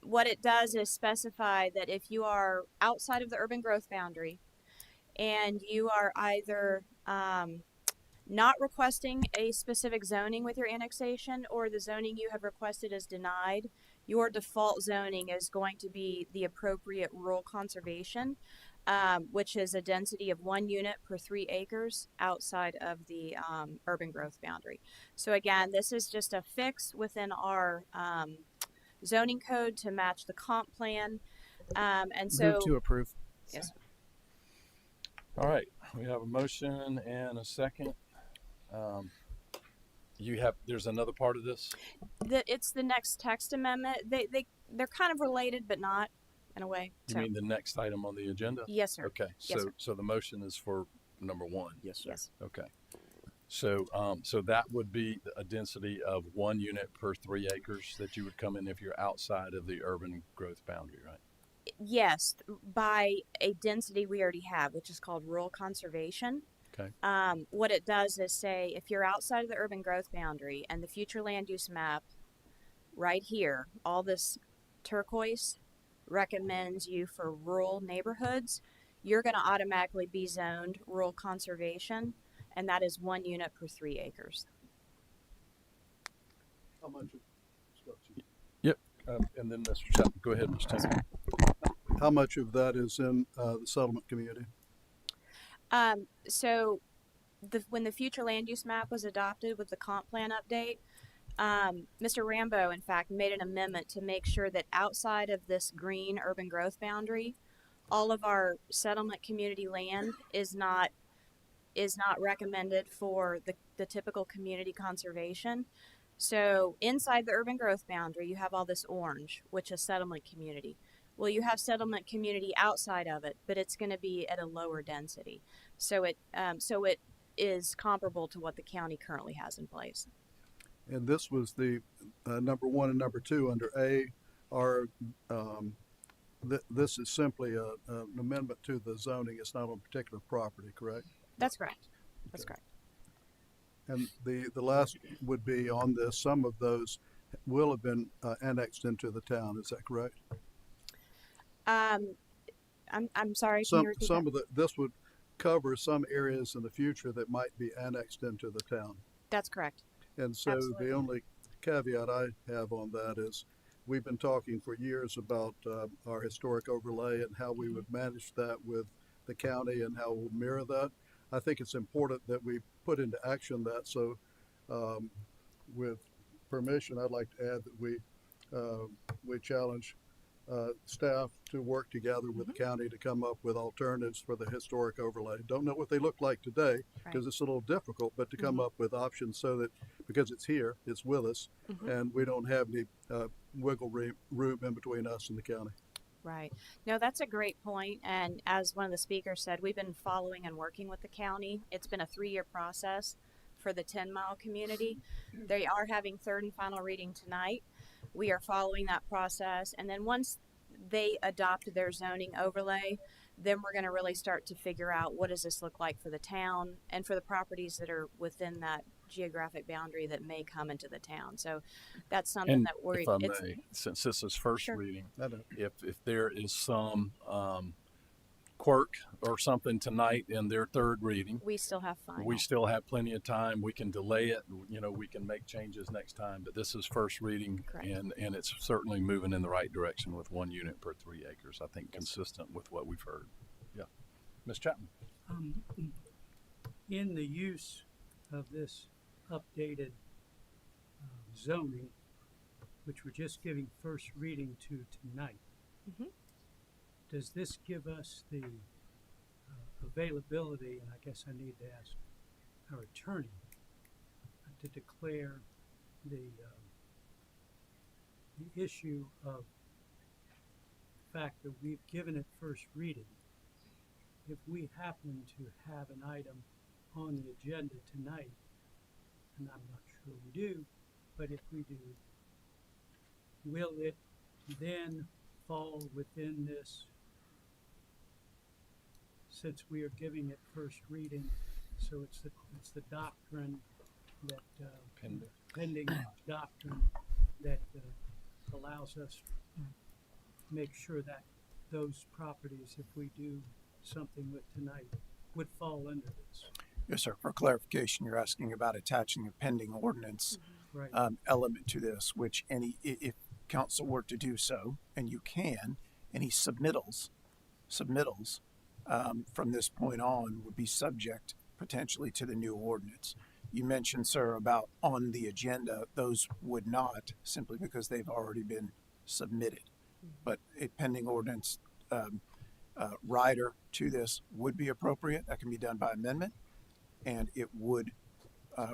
[SPEAKER 19] What it does is specify that if you are outside of the urban growth boundary and you are either not requesting a specific zoning with your annexation or the zoning you have requested is denied, your default zoning is going to be the appropriate rural conservation, which is a density of 1 unit per 3 acres outside of the urban growth boundary. So again, this is just a fix within our zoning code to match the comp plan. And so
[SPEAKER 12] Move to approve.
[SPEAKER 19] Yes.
[SPEAKER 1] All right. We have a motion and a second. There's another part of this?
[SPEAKER 19] It's the next text amendment. They're kind of related, but not in a way.
[SPEAKER 1] You mean the next item on the agenda?
[SPEAKER 19] Yes, sir.
[SPEAKER 1] Okay.
[SPEAKER 19] Yes, sir.
[SPEAKER 1] So the motion is for number 1.
[SPEAKER 6] Yes, sir.
[SPEAKER 19] Yes.
[SPEAKER 1] Okay. So that would be a density of 1 unit per 3 acres that you would come in if you're outside of the urban growth boundary, right?
[SPEAKER 19] Yes, by a density we already have, which is called rural conservation.
[SPEAKER 1] Okay.
[SPEAKER 19] What it does is say if you're outside of the urban growth boundary and the future land use map right here, all this turquoise recommends you for rural neighborhoods, you're going to automatically be zoned rural conservation, and that is 1 unit per 3 acres.
[SPEAKER 8] How much?
[SPEAKER 1] Yep. And then Mr. Chapman, go ahead, Mr. Tanner.
[SPEAKER 8] How much of that is in the settlement community?
[SPEAKER 19] So when the future land use map was adopted with the comp plan update, Mr. Rambo, in fact, made an amendment to make sure that outside of this green urban growth boundary, all of our settlement community land is not recommended for the typical community conservation. So inside the urban growth boundary, you have all this orange, which is settlement community. Well, you have settlement community outside of it, but it's going to be at a lower density. So it is comparable to what the county currently has in place.
[SPEAKER 8] And this was the number 1 and number 2 under A. This is simply an amendment to the zoning. It's not on a particular property, correct?
[SPEAKER 19] That's correct. That's correct.
[SPEAKER 8] And the last would be on this. Some of those will have been annexed into the town. Is that correct?
[SPEAKER 19] I'm sorry. Can
[SPEAKER 20] Some
[SPEAKER 19] you repeat
[SPEAKER 20] some
[SPEAKER 19] that?
[SPEAKER 20] of this would cover some areas in the future that might be annexed into the town.
[SPEAKER 19] That's correct.
[SPEAKER 20] And so
[SPEAKER 19] Absolutely.
[SPEAKER 20] the only caveat I have on that is we've been talking for years about our historic overlay and how we would manage that with the county and how we'll mirror that. I think it's important that we put into action that. So with permission, I'd like to add that we challenge staff to work together with the county to come up with alternatives for the historic overlay. Don't know what they look like today because it's a little difficult, but to come up with options so that because it's here, it's with us, and we don't have any wiggle room in between us and the county.
[SPEAKER 19] Right. No, that's a great point. And as one of the speakers said, we've been following and working with the county. It's been a 3-year process for the 10-mile community. They are having third and final reading tonight. We are following that process. And then once they adopt their zoning overlay, then we're going to really start to figure out what does this look like for the town and for the properties that are within that geographic boundary that may come into the town. So that's something
[SPEAKER 1] And
[SPEAKER 19] that we're,
[SPEAKER 1] if I may, since this is first
[SPEAKER 19] Sure.
[SPEAKER 1] reading, if there is some quirk or something tonight in their third reading,
[SPEAKER 19] we still have fun.
[SPEAKER 1] we still have plenty of time. We can delay it. You know, we can make changes next time. But this is first reading, and it's certainly moving in the right direction with 1 unit per 3 acres. I think consistent with what we've heard. Yeah, Ms. Chapman.
[SPEAKER 4] In the use of this updated zoning, which we're just giving first reading to tonight, does this give us the availability, and I guess I need to ask our attorney, to declare the issue of the fact that we've given it first reading? If we happen to have an item on the agenda tonight, and I'm not sure we do, but if we do, will it then fall within this, since we are giving it first reading, so it's the doctrine that, pending doctrine that allows us to make sure that those properties, if we do something with tonight, would fall under this?
[SPEAKER 9] Yes, sir. For clarification, you're asking about attaching a pending ordinance
[SPEAKER 4] Right.
[SPEAKER 9] element to this, which if council were to do so, and you can, any submittals from this point on would be subject potentially to the new ordinance. You mentioned, sir, about on the agenda, those would not, simply because they've already been submitted. But a pending ordinance rider to this would be appropriate. That can be done by amendment, and it would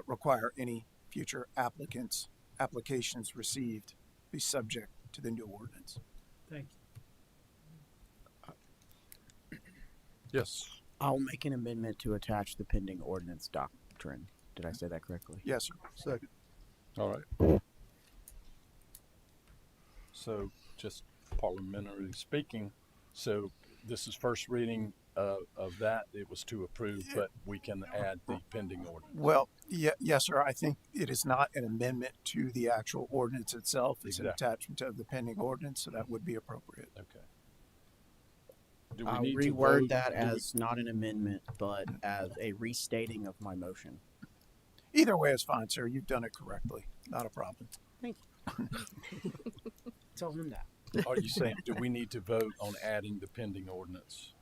[SPEAKER 9] require any future applications received be subject to the new ordinance.
[SPEAKER 4] Thank you.
[SPEAKER 1] Yes.
[SPEAKER 6] I'll make an amendment to attach the pending ordinance doctrine. Did I say that correctly?
[SPEAKER 9] Yes, sir.
[SPEAKER 20] Second.
[SPEAKER 1] All right. So just parliamentary speaking, so this is first reading of that. It was to approve, but we can add the pending ordinance.
[SPEAKER 9] Well, yes, sir. I think it is not an amendment to the actual ordinance itself. It's an
[SPEAKER 1] Exactly.
[SPEAKER 9] attachment of the pending ordinance, so that would be appropriate.
[SPEAKER 1] Okay. Do we
[SPEAKER 6] I'll
[SPEAKER 1] need to
[SPEAKER 6] reword
[SPEAKER 1] vote?
[SPEAKER 6] that
[SPEAKER 1] Do we-
[SPEAKER 6] as not an amendment, but as a restating of my motion.
[SPEAKER 9] Either way is fine, sir. You've done it correctly. Not a problem.
[SPEAKER 6] Thank you. Tell him that.
[SPEAKER 1] Are you saying, do we need to vote on adding the pending ordinance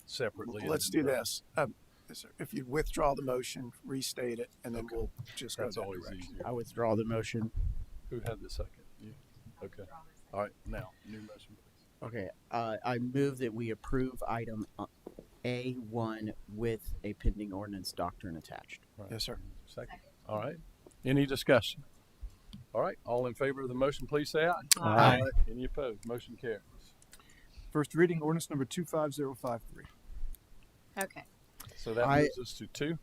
[SPEAKER 1] separately?
[SPEAKER 9] Let's do this. Yes, sir. If you withdraw the motion, restate it, and then we'll just go
[SPEAKER 1] That's
[SPEAKER 9] that
[SPEAKER 1] always
[SPEAKER 9] direction.
[SPEAKER 1] easier.
[SPEAKER 6] I withdraw the motion.
[SPEAKER 1] Who had the second? You. Okay. All right. Now, new motion, please.
[SPEAKER 6] Okay, I move that we approve item A1 with a pending ordinance doctrine attached.
[SPEAKER 1] All right.
[SPEAKER 9] Yes, sir.
[SPEAKER 1] Second. All right. Any discussion? All right. All in favor of the motion, please say aye.
[SPEAKER 6] Aye.
[SPEAKER 1] Any opposed? Motion carries.
[SPEAKER 12] First reading ordinance number 25053.
[SPEAKER 19] Okay.
[SPEAKER 1] So that moves us to 2.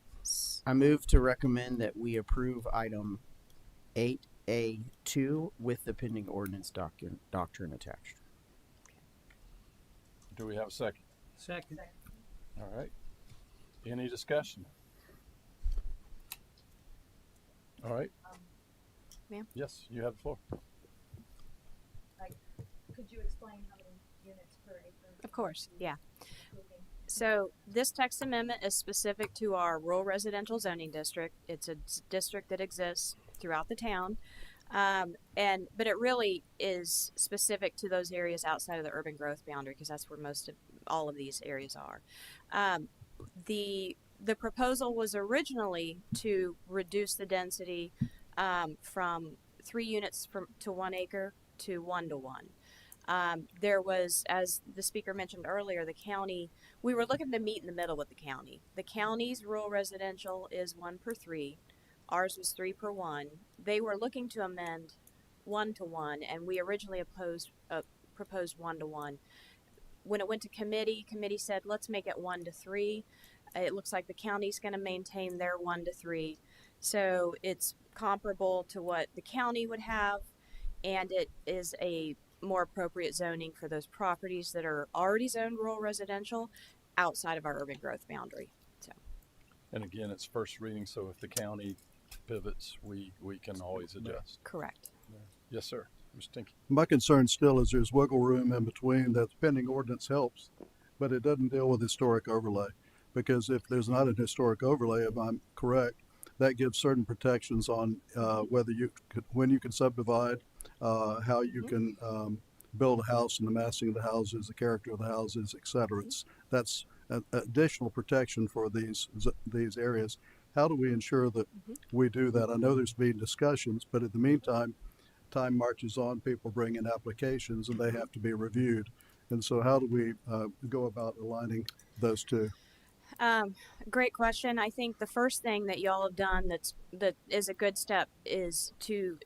[SPEAKER 6] I move to recommend that we approve item 8A2 with the pending ordinance doctrine attached.
[SPEAKER 1] Do we have a second?
[SPEAKER 4] Second.
[SPEAKER 1] All right. Any discussion? All right.
[SPEAKER 19] Ma'am?
[SPEAKER 1] Yes, you have the floor.
[SPEAKER 7] Could you explain how many units per acre?
[SPEAKER 19] Of course, yeah. So this text amendment is specific to our rural residential zoning district. It's a district that exists throughout the town. But it really is specific to those areas outside of the urban growth boundary because that's where most of all of these areas are. The proposal was originally to reduce the density from 3 units to 1 acre to 1 to 1. There was, as the speaker mentioned earlier, the county, we were looking to meet in the middle with the county. The county's rural residential is 1 per 3. Ours was 3 per 1. They were looking to amend 1 to 1, and we originally proposed 1 to 1. When it went to committee said, let's make it 1 to 3. It looks like the county's going to maintain their 1 to 3. So it's comparable to what the county would have, and it is a more appropriate zoning for those properties that are already zoned rural residential outside of our urban growth boundary. So,
[SPEAKER 1] And again, it's first reading, so if the county pivots, we can always adjust.
[SPEAKER 19] Correct.
[SPEAKER 1] Yes, sir. Mr. Tinky.
[SPEAKER 20] My concern still is there's wiggle room in between. That the pending ordinance helps, but it doesn't deal with historic overlay. Because if there's not an historic overlay, if I'm correct, that gives certain protections on whether you could, when you can subdivide, how you can build a house and the massing of the houses, the character of the houses, etc. That's additional protection for these areas. How do we ensure that we do that? I know there's been discussions, but in the meantime, time marches on. People bring in applications and they have to be reviewed. And so, how do we go about aligning those two?
[SPEAKER 19] Great question. I think the first thing that y'all have done that is a good step is to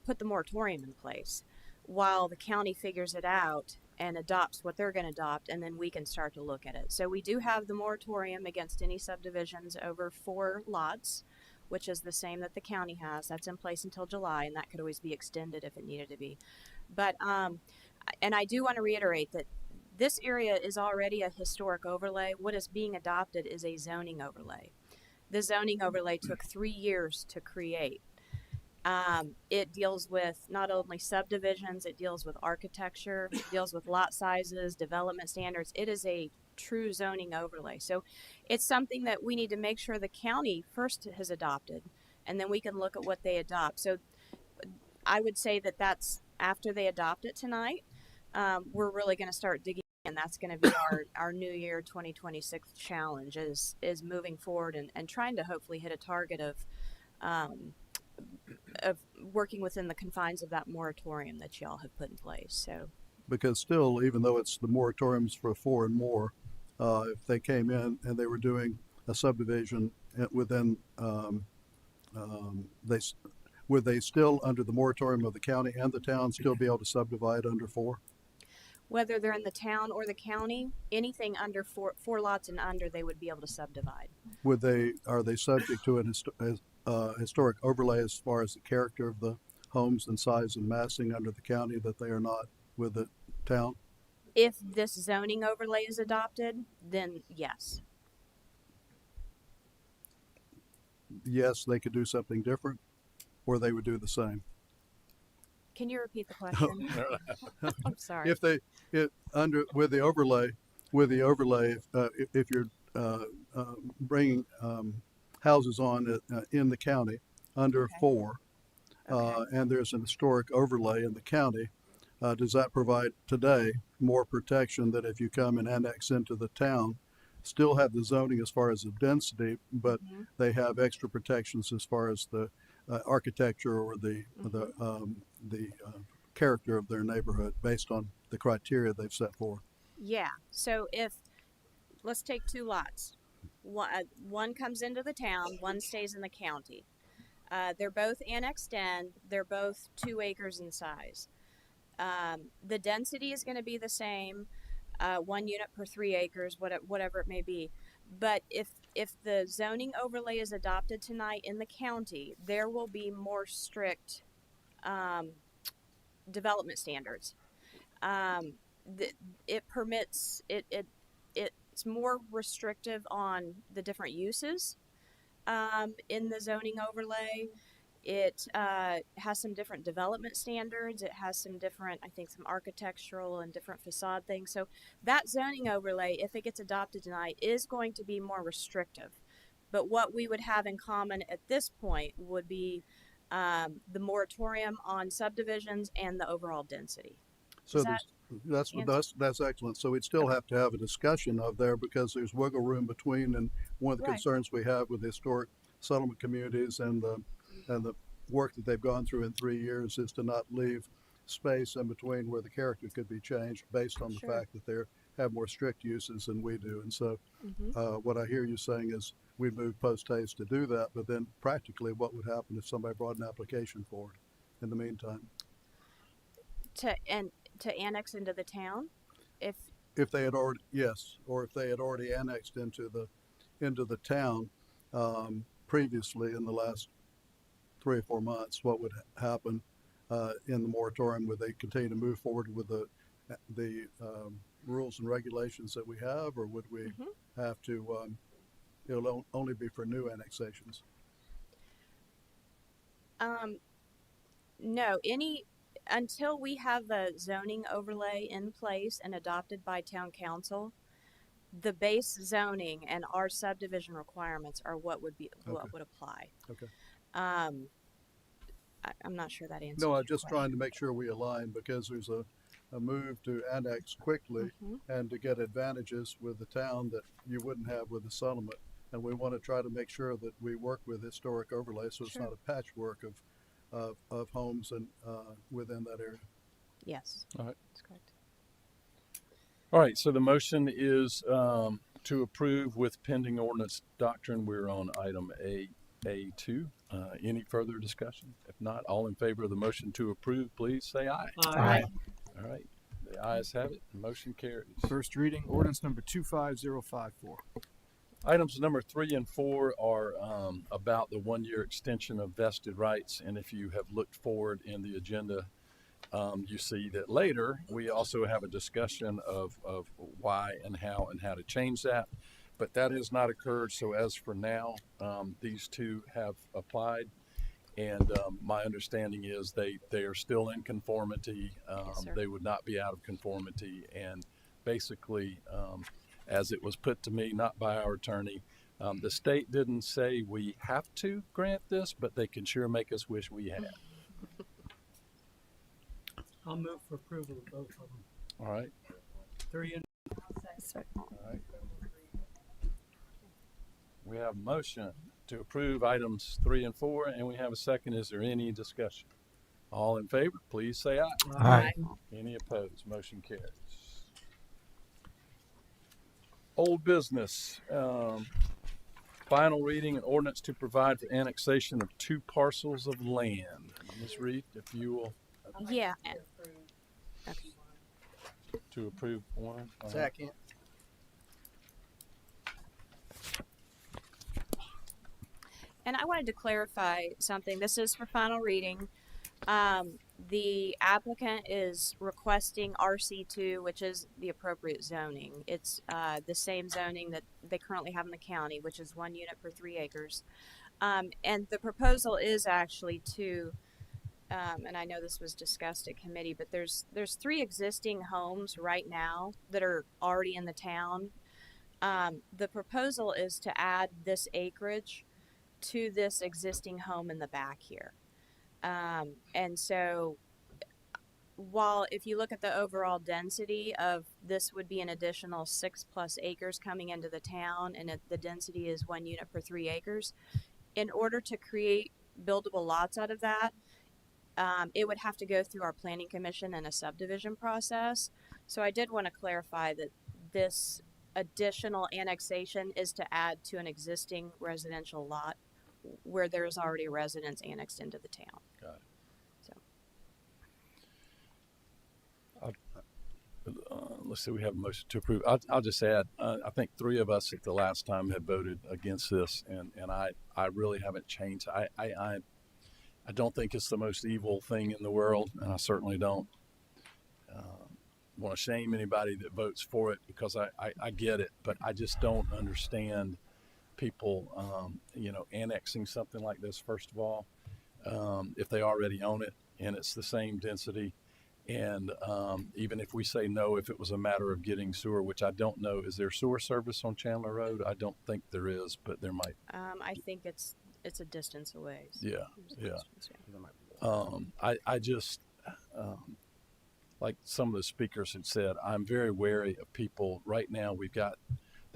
[SPEAKER 19] put the moratorium in place while the county figures it out and adopts what they're going to adopt, and then we can start to look at it. So we do have the moratorium against any subdivisions over 4 lots, which is the same that the county has. That's in place until July, and that could always be extended if it needed to be. But and I do want to reiterate that this area is already a historic overlay. What is being adopted is a zoning overlay. The zoning overlay took 3 years to create. It deals with not only subdivisions, it deals with architecture, it deals with lot sizes, development standards. It is a true zoning overlay. So it's something that we need to make sure the county first has adopted, and then we can look at what they adopt. So I would say that that's after they adopt it tonight. We're really going to start digging, and that's going to be our New Year 2026 challenge is moving forward and trying to hopefully hit a target of working within the confines of that moratorium that y'all have put in place. So,
[SPEAKER 20] because still, even though it's the moratoriums for 4 and more, if they came in and they were doing a subdivision within, would they still, under the moratorium of the county and the town, still be able to subdivide under 4?
[SPEAKER 19] whether they're in the town or the county, anything under four lots and under, they would be able to subdivide.
[SPEAKER 20] Are they subject to an historic overlay as far as the character of the homes and size and massing under the county that they are not with the town?
[SPEAKER 19] If this zoning overlay is adopted, then yes.
[SPEAKER 20] Yes, they could do something different, or they would do the same.
[SPEAKER 19] Can you repeat the question? I'm sorry.
[SPEAKER 20] With the overlay, if you're bringing houses on in the county under 4, and there's an historic overlay in the county, does that provide today more protection than if you come and annex into the town? Still have the zoning as far as the density, but they have extra protections as far as the architecture or the character of their neighborhood based on the criteria they've set forth.
[SPEAKER 19] Yeah. So let's take 2 lots. One comes into the town, one stays in the county. They're both annexed in. They're both 2 acres in size. The density is going to be the same, 1 unit per 3 acres, whatever it may be. But if the zoning overlay is adopted tonight in the county, there will be more strict development standards. It permits it's more restrictive on the different uses in the zoning overlay. It has some different development standards. It has some different, I think, some architectural and different facade things. So that zoning overlay, if it gets adopted tonight, is going to be more restrictive. But what we would have in common at this point would be the moratorium on subdivisions and the overall density.
[SPEAKER 20] So
[SPEAKER 19] Does that
[SPEAKER 20] that's excellent. So we'd still have to have a discussion of there because there's wiggle room between, and one of the
[SPEAKER 19] Right.
[SPEAKER 20] concerns we have with the historic settlement communities and the work that they've gone through in 3 years is to not leave space in between where the character could be changed based on the
[SPEAKER 19] Sure.
[SPEAKER 20] fact that they have more strict uses than we do. And so what I hear you saying is we move post haste to do that, but then practically what would happen if somebody brought an application forward in the meantime?
[SPEAKER 19] to annex into the town, if
[SPEAKER 20] If they had already, yes, or if they had already annexed into the town previously in the last 3 or 4 months, what would happen in the moratorium? Would they continue to move forward with the rules and regulations that we have, or would we have to? It'll only be for new annexations.
[SPEAKER 19] no, until we have the zoning overlay in place and adopted by town council, the base zoning and our subdivision requirements are what would apply.
[SPEAKER 20] Okay.
[SPEAKER 19] I'm not sure that answers.
[SPEAKER 20] No,
[SPEAKER 19] your
[SPEAKER 20] I'm just
[SPEAKER 19] question.
[SPEAKER 20] trying to make sure we align because there's a move to annex quickly and to get advantages with the town that you wouldn't have with the settlement. And we want to try to make sure that we work with historic overlay so it's not a patchwork of homes and within that area.
[SPEAKER 19] Yes.
[SPEAKER 1] All right.
[SPEAKER 19] That's correct.
[SPEAKER 1] All right, so the motion is to approve with pending ordinance doctrine. We're on item A2. Any further discussion? If not, all in favor of the motion to approve, please say aye.
[SPEAKER 14] Aye.
[SPEAKER 1] All right, the ayes have it. Motion carries.
[SPEAKER 14] First reading, ordinance number 25054.
[SPEAKER 1] Items number 3 and 4 are about the 1-year extension of vested rights. And if you have looked forward in the agenda, you see that later we also have a discussion of why and how to change that. But that has not occurred. So as for now, these two have applied. And my understanding is they are still in conformity. They would not be out of conformity. And basically, as it was put to me, not by our attorney, the state didn't say we have to grant this, but they can sure make us wish we had.
[SPEAKER 4] I'll move for approval of both of them.
[SPEAKER 1] All right.
[SPEAKER 4] 3 and
[SPEAKER 1] All right. We have a motion to approve items 3 and 4, and we have a second. Is there any discussion? All in favor, please say aye.
[SPEAKER 14] Aye.
[SPEAKER 1] Any opposed? Motion carries. Old business. Final reading, an ordinance to provide for annexation of 2 parcels of land. Ms. Reed, if you will.
[SPEAKER 19] Yeah.
[SPEAKER 1] To approve one. All right.
[SPEAKER 6] Second.
[SPEAKER 19] And I wanted to clarify something. This is for final reading. The applicant is requesting RC2, which is the appropriate zoning. It's the same zoning that they currently have in the county, which is 1 unit per 3 acres. And the proposal is actually to, and I know this was discussed at committee, but there's 3 existing homes right now that are already in the town. The proposal is to add this acreage to this existing home in the back here. And so while if you look at the overall density of this would be an additional 6+ acres coming into the town, and the density is 1 unit per 3 acres, in order to create buildable lots out of that, it would have to go through our planning commission and a subdivision process. So I did want to clarify that this additional annexation is to add to an existing residential lot where there is already a residence annexed into the town.
[SPEAKER 1] Got it.
[SPEAKER 19] So.
[SPEAKER 1] Let's see, we have a motion to approve. I'll just add, I think 3 of us at the last time had voted against this, and I really haven't changed. I don't think it's the most evil thing in the world, and I certainly don't want to shame anybody that votes for it because I get it, but I just don't understand people, annexing something like this, first of all. if they already own it and it's the same density. And even if we say no, if it was a matter of getting sewer, which I don't know, is there sewer service on Chandler Road? I don't think there is, but there might.
[SPEAKER 19] I think it's a distance away. So
[SPEAKER 1] Yeah,
[SPEAKER 19] there's a
[SPEAKER 1] yeah.
[SPEAKER 19] distance, yeah.
[SPEAKER 1] I just, like some of the speakers had said, I'm very wary of people. Right now, we've got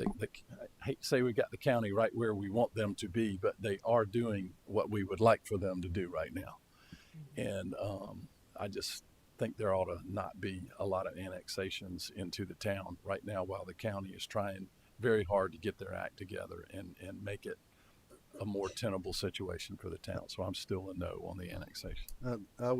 [SPEAKER 1] I hate to say we got the county right where we want them to be, but they are doing what we would like for them to do right now. And I just think there ought to not be a lot of annexations into the town right now while the county is trying very hard to get their act together and make it a more tenable situation for the town. So I'm still a no on the annexation.
[SPEAKER 20] I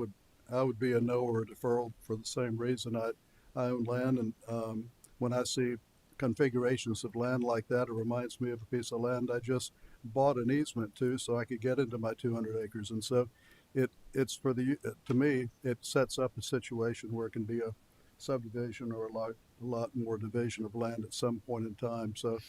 [SPEAKER 20] would be a no or a deferral for the same reason. I own land, and when I see configurations of land like that, it reminds me of a piece of land I just bought an easement to so I could get into my 200 acres. And so it's for to me, it sets up a situation where it can be a subdivision or a lot more division of land at some point in time. So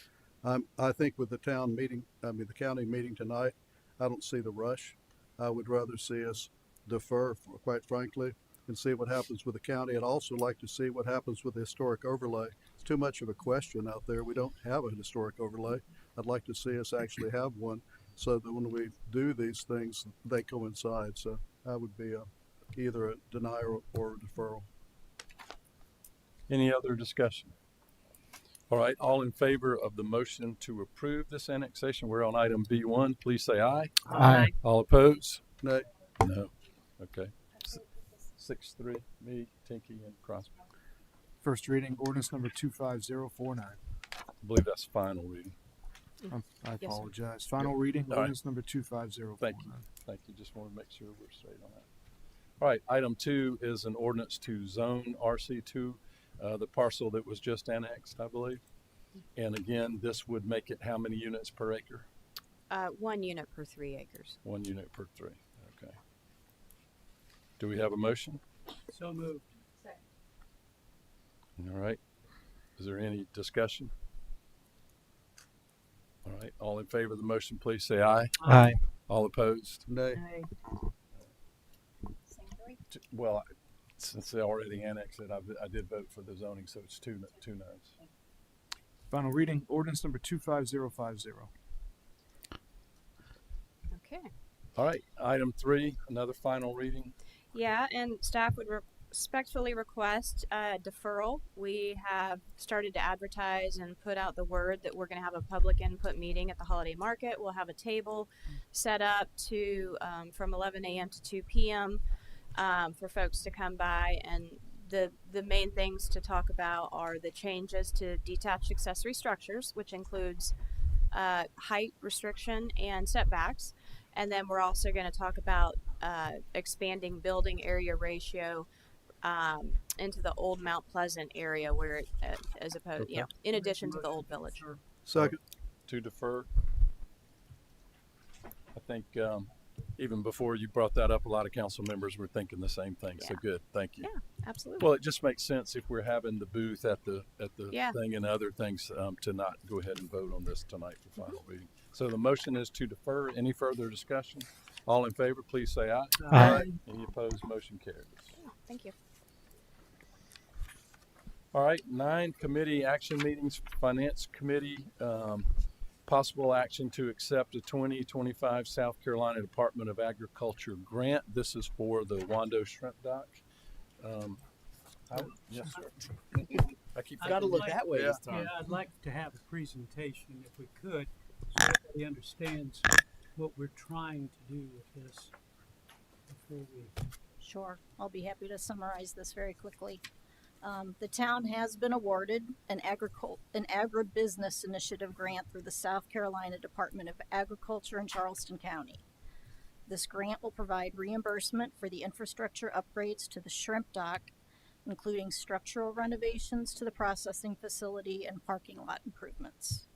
[SPEAKER 20] I think with the county meeting tonight, I don't see the rush. I would rather see us defer, quite frankly, and see what happens with the county. I'd also like to see what happens with the historic overlay. It's too much of a question out there. We don't have a historic overlay. I'd like to see us actually have one so that when we do these things, they coincide. So I would be either a denial or a deferral.
[SPEAKER 1] Any other discussion? All right, all in favor of the motion to approve this annexation? We're on item B1. Please say aye.
[SPEAKER 5] Aye.
[SPEAKER 1] All opposed?
[SPEAKER 20] Nay.
[SPEAKER 1] No. Okay. 6-3, me, Tinky, and Crosby.
[SPEAKER 14] First reading, ordinance number 25049.
[SPEAKER 1] I believe that's final reading.
[SPEAKER 14] I
[SPEAKER 19] Yes, sir.
[SPEAKER 14] apologize. Final reading,
[SPEAKER 1] All right.
[SPEAKER 14] ordinance number 25049.
[SPEAKER 1] Thank you. Just want to make sure we're straight on that. All right, item 2 is an ordinance to zone RC2, the parcel that was just annexed, I believe. And again, this would make it how many units per acre?
[SPEAKER 19] 1 unit per 3 acres.
[SPEAKER 1] 1 unit per 3. Okay. Do we have a motion?
[SPEAKER 4] So moved.
[SPEAKER 1] All right. Is there any discussion? All right. All in favor of the motion, please say aye.
[SPEAKER 5] Aye.
[SPEAKER 1] All opposed?
[SPEAKER 20] Nay.
[SPEAKER 1] Well, since they already annexed it, I did vote for the zoning, so it's two no's.
[SPEAKER 14] Final reading, ordinance number 25050.
[SPEAKER 19] Okay.
[SPEAKER 1] All right. Item 3, another final reading.
[SPEAKER 19] Yeah, and staff would respectfully request deferral. We have started to advertise and put out the word that we're going to have a public input meeting at the holiday market. We'll have a table set up to from 11 a.m. to 2 p.m. For folks to come by, and the main things to talk about are the changes to detached accessory structures, which includes height restriction and setbacks. And then we're also going to talk about expanding building area ratio into the old Mount Pleasant area, where it, as opposed,
[SPEAKER 1] Okay.
[SPEAKER 19] in addition to the old village.
[SPEAKER 20] Second.
[SPEAKER 1] To defer. I think even before you brought that up, a lot of council members were thinking the same thing. So good. Thank you.
[SPEAKER 19] Yeah, absolutely.
[SPEAKER 1] Well, it just makes sense if we're having the booth at the
[SPEAKER 19] Yeah.
[SPEAKER 1] thing and other things to not go ahead and vote on this tonight for final reading. So the motion is to defer. Any further discussion? All in favor, please say aye.
[SPEAKER 5] Aye.
[SPEAKER 1] Any opposed? Motion carries.
[SPEAKER 19] Thank you.
[SPEAKER 1] All right, 9 committee action meetings. Finance Committee, possible action to accept a 2025 South Carolina Department of Agriculture grant. This is for the Wando Shrimp Dock. Yes, sir. I keep
[SPEAKER 6] Gotta look
[SPEAKER 4] I'd
[SPEAKER 6] that way this time.
[SPEAKER 4] Yeah, I'd like to have a presentation if we could, so everybody understands what we're trying to do with this before we.
[SPEAKER 21] Sure, I'll be happy to summarize this very quickly. The town has been awarded an agribusiness initiative grant through the South Carolina Department of Agriculture in Charleston County. This grant will provide reimbursement for the infrastructure upgrades to the shrimp dock, including structural renovations to the processing facility and parking lot improvements.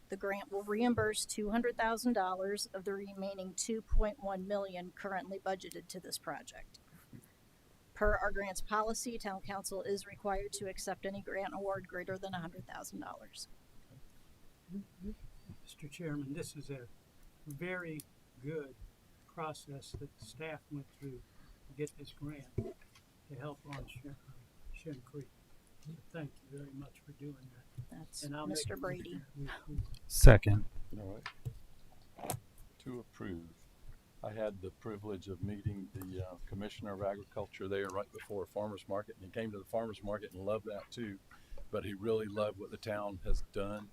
[SPEAKER 21] The grant will reimburse $200,000 of the remaining $2.1 million currently budgeted to this project. Per our grants policy, town council is required to accept any grant award greater than $100,000.
[SPEAKER 4] Mr. Chairman, this is a very good process that the staff went through to get this grant to help on Shem Creek. So thank you very much for doing that.
[SPEAKER 21] That's
[SPEAKER 4] And I'll make
[SPEAKER 21] Mr.
[SPEAKER 4] a
[SPEAKER 21] Brady.
[SPEAKER 4] motion that we approve.
[SPEAKER 5] Second.
[SPEAKER 1] All right. To approve. I had the privilege of meeting the Commissioner of Agriculture there right before a farmer's market, and he came to the farmer's market and loved that too. But he really loved what the town has done.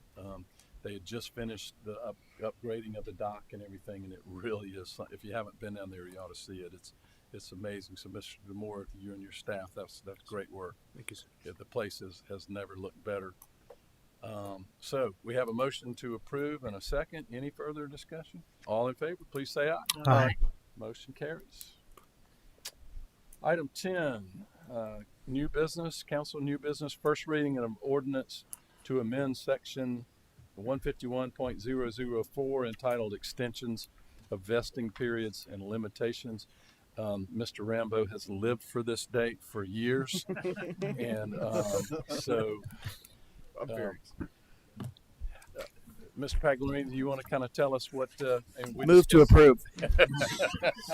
[SPEAKER 1] They had just finished the upgrading of the dock and everything, and it really is. If you haven't been down there, you ought to see it. It's amazing. So, Mr. DeMore, you and your staff, that's great work.
[SPEAKER 12] Thank you, sir.
[SPEAKER 1] Yeah, the place has never looked better. So we have a motion to approve and a second. Any further discussion? All in favor, please say aye.
[SPEAKER 5] Aye.
[SPEAKER 1] Motion carries. Item 10, new business, council new business, first reading of an ordinance to amend section 151.004 entitled Extensions of Vesting Periods and Limitations. Mr. Rambo has lived for this date for years. And so
[SPEAKER 12] I'm very
[SPEAKER 1] Mr. Pagliarini, do you want to kind of tell us what? And we
[SPEAKER 6] Move to approve.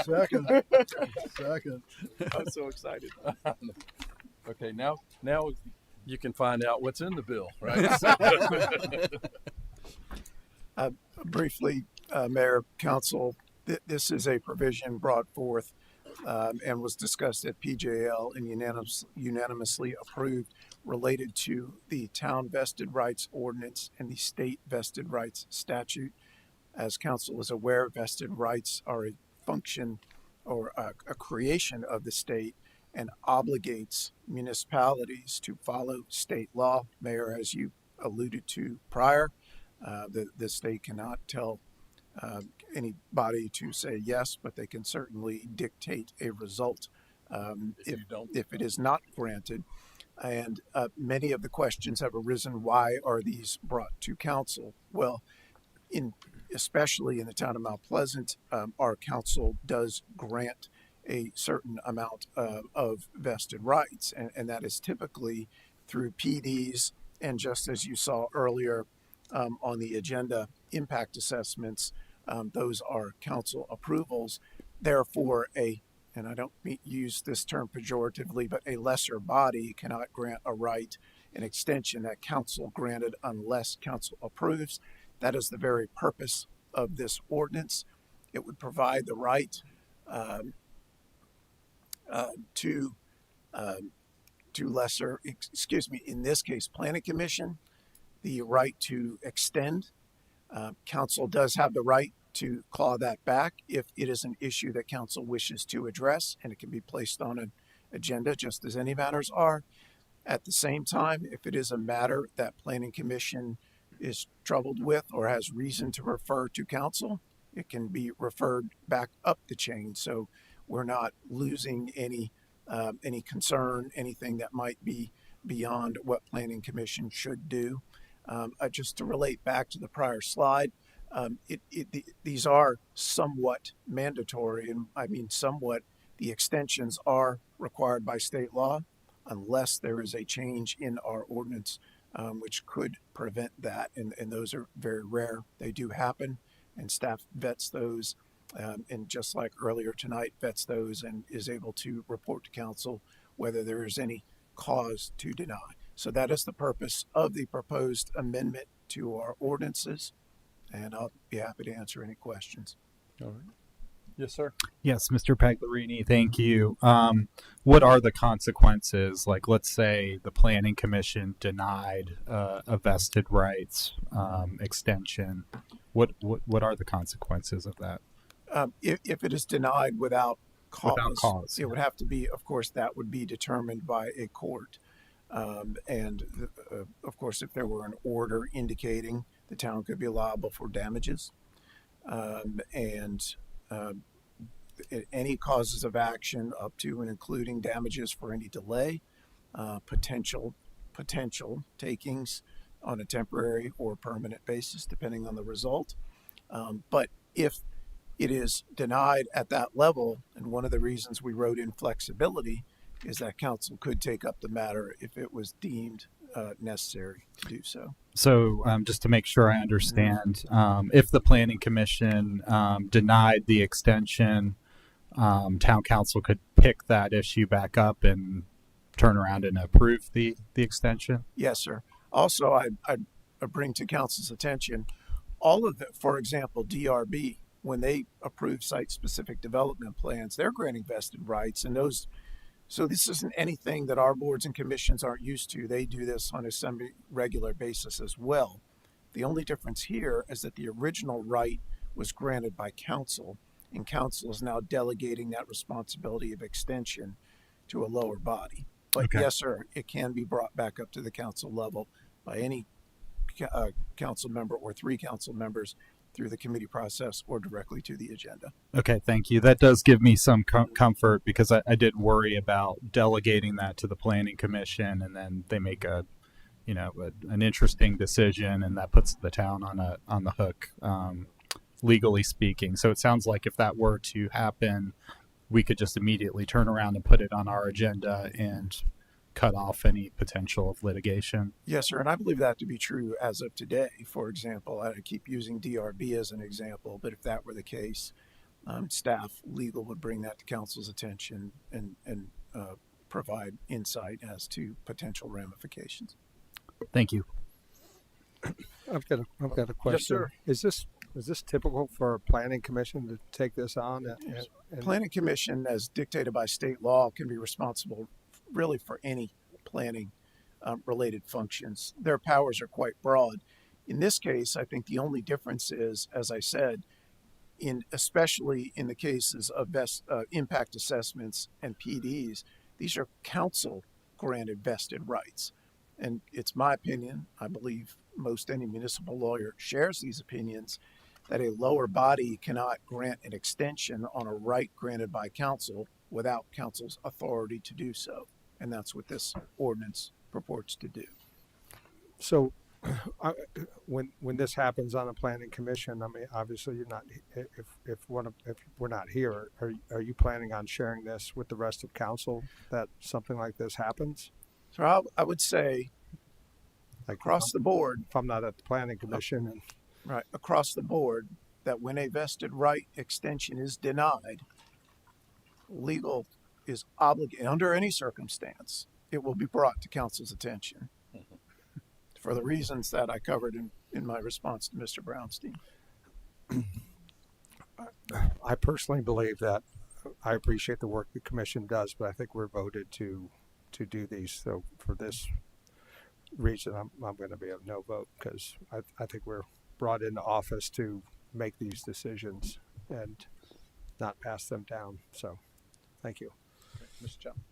[SPEAKER 20] Second. Second.
[SPEAKER 1] I'm so excited. Okay, now you can find out what's in the bill, right?
[SPEAKER 9] Briefly, Mayor, Council, this is a provision brought forth and was discussed at PJL and unanimously approved related to the town vested rights ordinance and the state vested rights statute. As council is aware, vested rights are a function or a creation of the state and obligates municipalities to follow state law. Mayor, as you alluded to prior, the state cannot tell anybody to say yes, but they can certainly dictate a result if it is not granted. And many of the questions have arisen, why are these brought to council? Well, especially in the town of Mount Pleasant, our council does grant a certain amount of vested rights, and that is typically through PDs, and just as you saw earlier on the agenda, impact assessments. Those are council approvals. Therefore, and I don't use this term pejoratively, but a lesser body cannot grant a right, an extension that council granted unless council approves. That is the very purpose of this ordinance. It would provide the right to lesser, in this case, Planning Commission, the right to extend. Council does have the right to claw that back if it is an issue that council wishes to address, and it can be placed on an agenda just as any matters are. At the same time, if it is a matter that Planning Commission is troubled with or has reason to refer to council, it can be referred back up the chain. So we're not losing any concern, anything that might be beyond what Planning Commission should do. Just to relate back to the prior slide, these are somewhat mandatory, and I mean somewhat. The extensions are required by state law unless there is a change in our ordinance, which could prevent that, and those are very rare. They do happen, and staff vets those, and just like earlier tonight, vets those and is able to report to council whether there is any cause to deny. So that is the purpose of the proposed amendment to our ordinances, and I'll be happy to answer any questions.
[SPEAKER 1] All right. Yes, sir.
[SPEAKER 5] Yes, Mr. Pagliarini, thank you. What are the consequences? Like, let's say the Planning Commission denied a vested rights extension. What are the consequences of that?
[SPEAKER 9] If it is denied without cause, it would
[SPEAKER 5] yeah.
[SPEAKER 9] have to be, of course, that would be determined by a court. Of course, if there were an order indicating the town could be liable for damages, any causes of action up to and including damages for any delay, potential takings on a temporary or permanent basis, depending on the result. But if it is denied at that level, and one of the reasons we wrote in flexibility is that council could take up the matter if it was deemed necessary to do so.
[SPEAKER 5] So, just to make sure I understand, if the planning commission denied the extension, town council could pick that issue back up and turn around and approve the extension?
[SPEAKER 9] Yes, sir. Also, I bring to council's attention all of the, for example, DRB, when they approve site-specific development plans, they're granting vested rights, and those. So this isn't anything that our boards and commissions aren't used to. They do this on a semi-regular basis as well. The only difference here is that the original right was granted by council, and council is now delegating that responsibility of extension to a lower body. But
[SPEAKER 5] Okay.
[SPEAKER 9] yes, sir, it can be brought back up to the council level by any council member or 3 council members through the committee process or directly to the agenda.
[SPEAKER 5] Okay, thank you. That does give me some comfort because I did worry about delegating that to the planning commission and then they make an interesting decision and that puts the town on the hook, legally speaking. So it sounds like if that were to happen, we could just immediately turn around and put it on our agenda and cut off any potential of litigation.
[SPEAKER 9] Yes, sir. And I believe that to be true as of today. For example, I keep using DRB as an example, but if that were the case, staff legal would bring that to council's attention and provide insight as to potential ramifications.
[SPEAKER 5] Thank you.
[SPEAKER 2] I've got a question.
[SPEAKER 9] sir.
[SPEAKER 2] Is this typical for a planning commission to take this on?
[SPEAKER 9] Yes. Planning commission, as dictated by state law, can be responsible really for any planning related functions. Their powers are quite broad. In this case, I think the only difference is, as I said, especially in the cases of impact assessments and PDs, these are council granted vested rights. And it's my opinion, I believe most any municipal lawyer shares these opinions, that a lower body cannot grant an extension on a right granted by council without council's authority to do so. And that's what this ordinance purports to do.
[SPEAKER 2] So, when this happens on a planning commission, I mean, obviously you're not. If we're not here, are you planning on sharing this with the rest of council that something like this happens?
[SPEAKER 9] So I would say, like across the board,
[SPEAKER 2] if I'm not at the planning commission, and
[SPEAKER 9] right across the board, that when a vested right extension is denied, legal is obligated under any circumstance, it will be brought to council's attention for the reasons that I covered in my response to Mr. Brownstein.
[SPEAKER 2] I personally believe that I appreciate the work the commission does, but I think we're voted to do these. So for this reason, I'm going to be a no vote because I think we're brought into office to make these decisions and not pass them down. So thank you.
[SPEAKER 9] Mr. Chairman.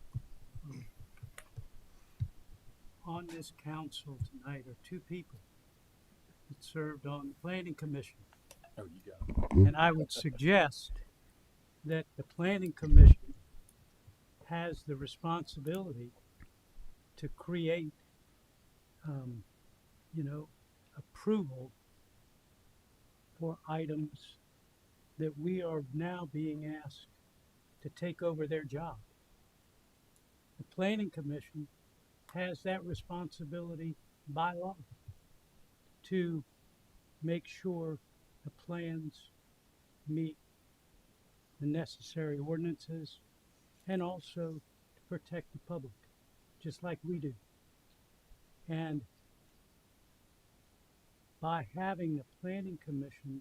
[SPEAKER 4] On this council tonight are 2 people that served on the planning commission.
[SPEAKER 1] Oh, you got it.
[SPEAKER 4] And I would suggest that the planning commission has the responsibility to create, approval for items that we are now being asked to take over their job. The planning commission has that responsibility by law to make sure the plans meet the necessary ordinances and also to protect the public, just like we do. And by having the planning commission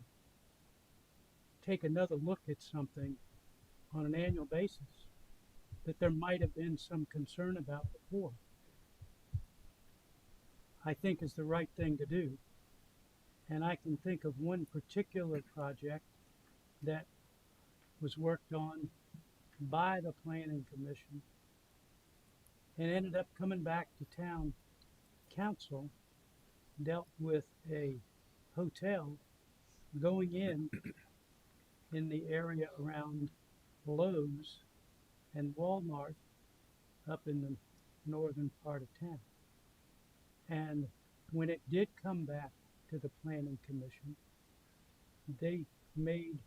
[SPEAKER 4] take another look at something on an annual basis that there might have been some concern about before, I think is the right thing to do. And I can think of one particular project that was worked on by the planning commission and ended up coming back to town council, dealt with a hotel going in the area around Lowe's and Walmart up in the northern part of town. And when it did come back to the planning commission, they made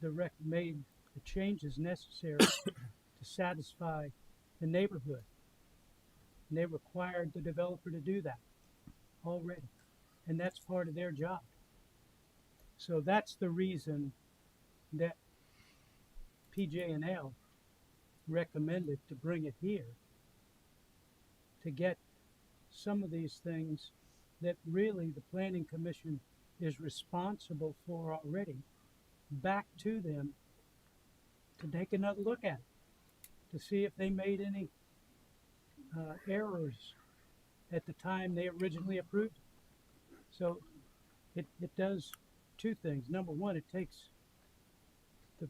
[SPEAKER 4] the changes necessary to satisfy the neighborhood. And they required the developer to do that already. And that's part of their job. So that's the reason that PJ&L recommended to bring it here, to get some of these things that really the Planning Commission is responsible for already back to them to take another look at it, to see if they made any errors at the time they originally approved it. So it does two things. Number one, it takes the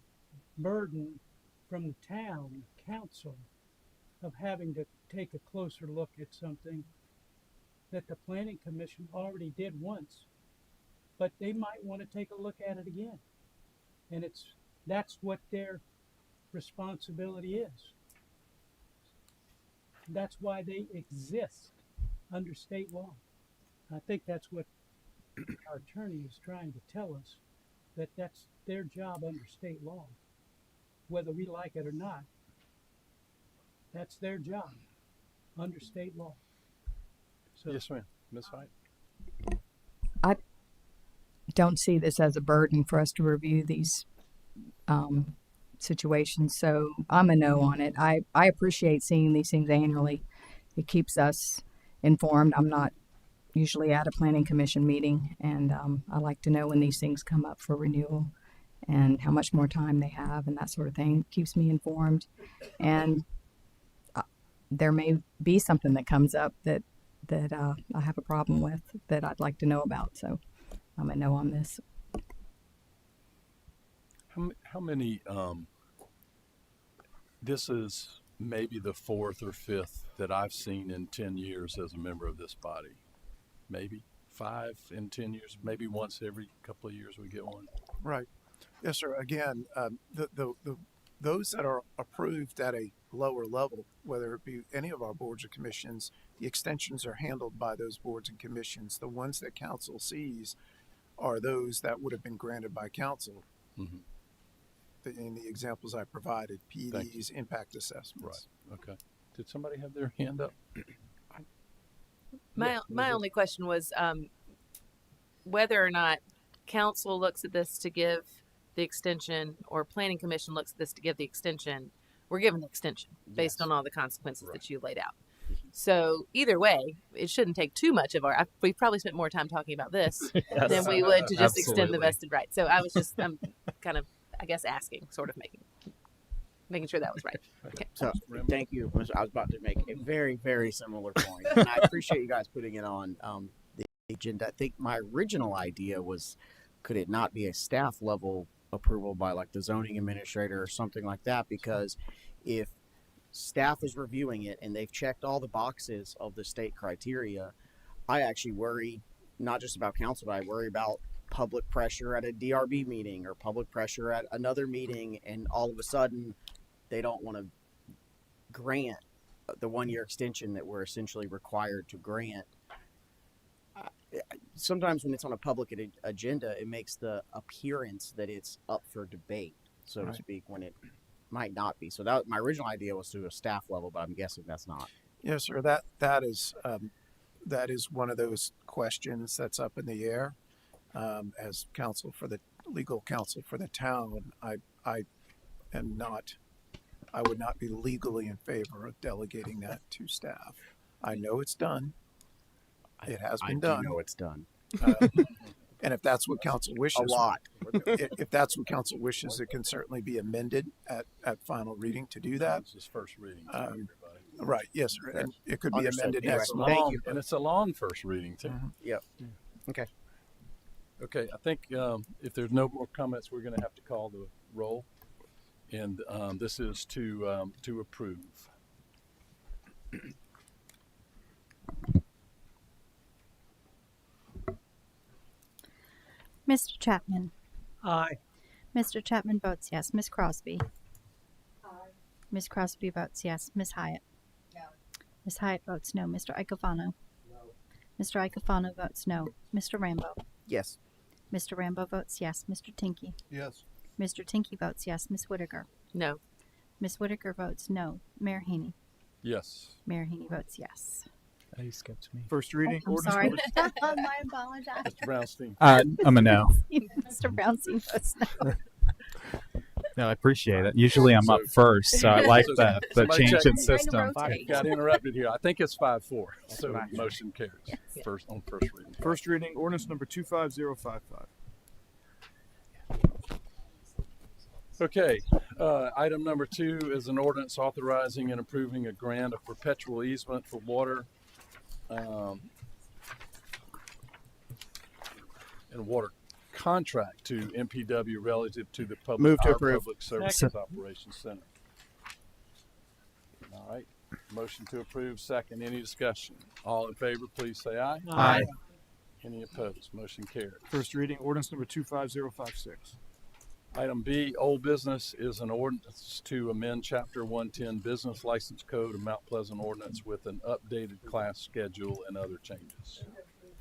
[SPEAKER 4] burden from the town council of having to take a closer look at something that the Planning Commission already did once, but they might want to take a look at it again. And that's what their responsibility is. That's why they exist under state law. I think that's what our attorney is trying to tell us, that that's their job under state law. Whether we like it or not, that's their job under state law. So,
[SPEAKER 1] yes, ma'am. Ms. Height?
[SPEAKER 7] I don't see this as a burden for us to review these situations, so I'm a no on it. I appreciate seeing these things annually. It keeps us informed. I'm not usually at a planning commission meeting, and I like to know when these things come up for renewal and how much more time they have and that sort of thing. It keeps me informed, and there may be something that comes up that I have a problem with that I'd like to know about. So I'm a no on this.
[SPEAKER 1] How many, this is maybe the fourth or fifth that I've seen in 10 years as a member of this body. Maybe 5 in 10 years, maybe once every couple of years we get one.
[SPEAKER 9] Right. Yes, sir. Again, those that are approved at a lower level, whether it be any of our boards or commissions, the extensions are handled by those boards and commissions. The ones that council sees are those that would have been granted by council.
[SPEAKER 1] Mm-hmm.
[SPEAKER 9] In the examples I provided, PDs, impact assessments.
[SPEAKER 1] Right. Okay. Did somebody have their hand up?
[SPEAKER 10] My only question was whether or not council looks at this to give the extension or planning commission looks at this to give the extension. We're given the extension based on all the consequences that you laid out. So either way, it shouldn't take too much of our. We probably spent more time talking about this than we would to just extend the vested right. So I was just kind of, I guess, asking, sort of making sure that was right. Okay.
[SPEAKER 6] So thank you. I was about to make a very, very similar point. And I appreciate you guys putting it on the agenda. I think my original idea was, could it not be a staff level approval by like the zoning administrator or something like that? Because if staff is reviewing it and they've checked all the boxes of the state criteria, I actually worry not just about council, but I worry about public pressure at a DRB meeting or public pressure at another meeting, and all of a sudden they don't want to grant the 1-year extension that we're essentially required to grant. Sometimes when it's on a public agenda, it makes the appearance that it's up for debate, so to speak, when it might not be. So that my original idea was to do a staff level, but I'm guessing that's not.
[SPEAKER 9] Yes, sir. That is one of those questions that's up in the air. As legal counsel for the town, I would not be legally in favor of delegating that to staff. I know it's done. It has been done.
[SPEAKER 6] I know it's done.
[SPEAKER 9] And if that's what council wishes,
[SPEAKER 6] a lot.
[SPEAKER 9] If that's what council wishes, it can certainly be amended at final reading to do that.
[SPEAKER 1] This is first reading.
[SPEAKER 9] Right. Yes, sir. And it could be amended next month.
[SPEAKER 1] Thank you. And it's a long first reading too.
[SPEAKER 6] Mm-hmm. Yep.
[SPEAKER 1] Okay. Okay. I think if there's no more comments, we're going to have to call the roll, and this is to approve.
[SPEAKER 21] Mr. Chapman.
[SPEAKER 4] Aye.
[SPEAKER 21] Mr. Chapman votes yes. Ms. Crosby. Aye. Ms. Crosby votes yes. Ms. Hyatt. No. Ms. Hyatt votes no. Mr. Iacofano. No. Mr. Iacofano votes no. Mr. Rambo.
[SPEAKER 6] Yes.
[SPEAKER 21] Mr. Rambo votes yes. Mr. Tinky.
[SPEAKER 20] Yes.
[SPEAKER 21] Mr. Tinky votes yes. Ms. Whitaker.
[SPEAKER 10] No.
[SPEAKER 21] Ms. Whitaker votes no. Mayor Heaney.
[SPEAKER 1] Yes.
[SPEAKER 11] Mayor Heaney votes yes.
[SPEAKER 5] He skipped me.
[SPEAKER 14] First reading.
[SPEAKER 11] I'm
[SPEAKER 14] ordinance
[SPEAKER 11] sorry.
[SPEAKER 14] number-
[SPEAKER 11] My apologize.
[SPEAKER 1] Mr. Brownstein.
[SPEAKER 5] I'm a no.
[SPEAKER 11] Mr. Brownstein votes no.
[SPEAKER 5] No, I appreciate it. Usually I'm up first, so I like
[SPEAKER 1] So
[SPEAKER 5] the
[SPEAKER 1] somebody
[SPEAKER 5] change
[SPEAKER 1] check-
[SPEAKER 5] in system.
[SPEAKER 1] Got interrupted here. I think it's 5-4. So
[SPEAKER 14] what I heard.
[SPEAKER 1] motion carries. First on first reading.
[SPEAKER 14] First reading. Ordinance number 25055.
[SPEAKER 1] Okay, item number 2 is an ordinance authorizing and approving a grant of perpetual easement for water and water contract to MPW relative to the
[SPEAKER 6] Move to
[SPEAKER 1] our
[SPEAKER 6] approve.
[SPEAKER 1] Public Services Operations Center. All right, motion to approve, second. Any discussion? All in favor, please say aye.
[SPEAKER 5] Aye.
[SPEAKER 1] Any opposed? Motion carries.
[SPEAKER 14] First reading. Ordinance number 25056.
[SPEAKER 1] Item B, old business, is an ordinance to amend Chapter 110 Business License Code of Mount Pleasant Ordinance with an updated class schedule and other changes.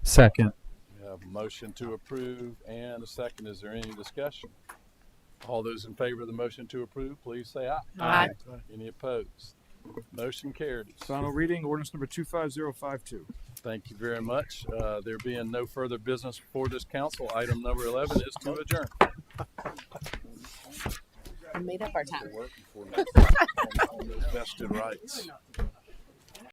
[SPEAKER 5] Second.
[SPEAKER 1] We have a motion to approve and a second. Is there any discussion? All those in favor of the motion to approve, please say aye.
[SPEAKER 10] Aye.
[SPEAKER 1] Any opposed? Motion carries.
[SPEAKER 14] Final reading. Ordinance number 25052.
[SPEAKER 1] Thank you very much. There being no further business before this council, item number 11 is to adjourn.
[SPEAKER 10] We made up our time.
[SPEAKER 1] Working for me on those vested rights.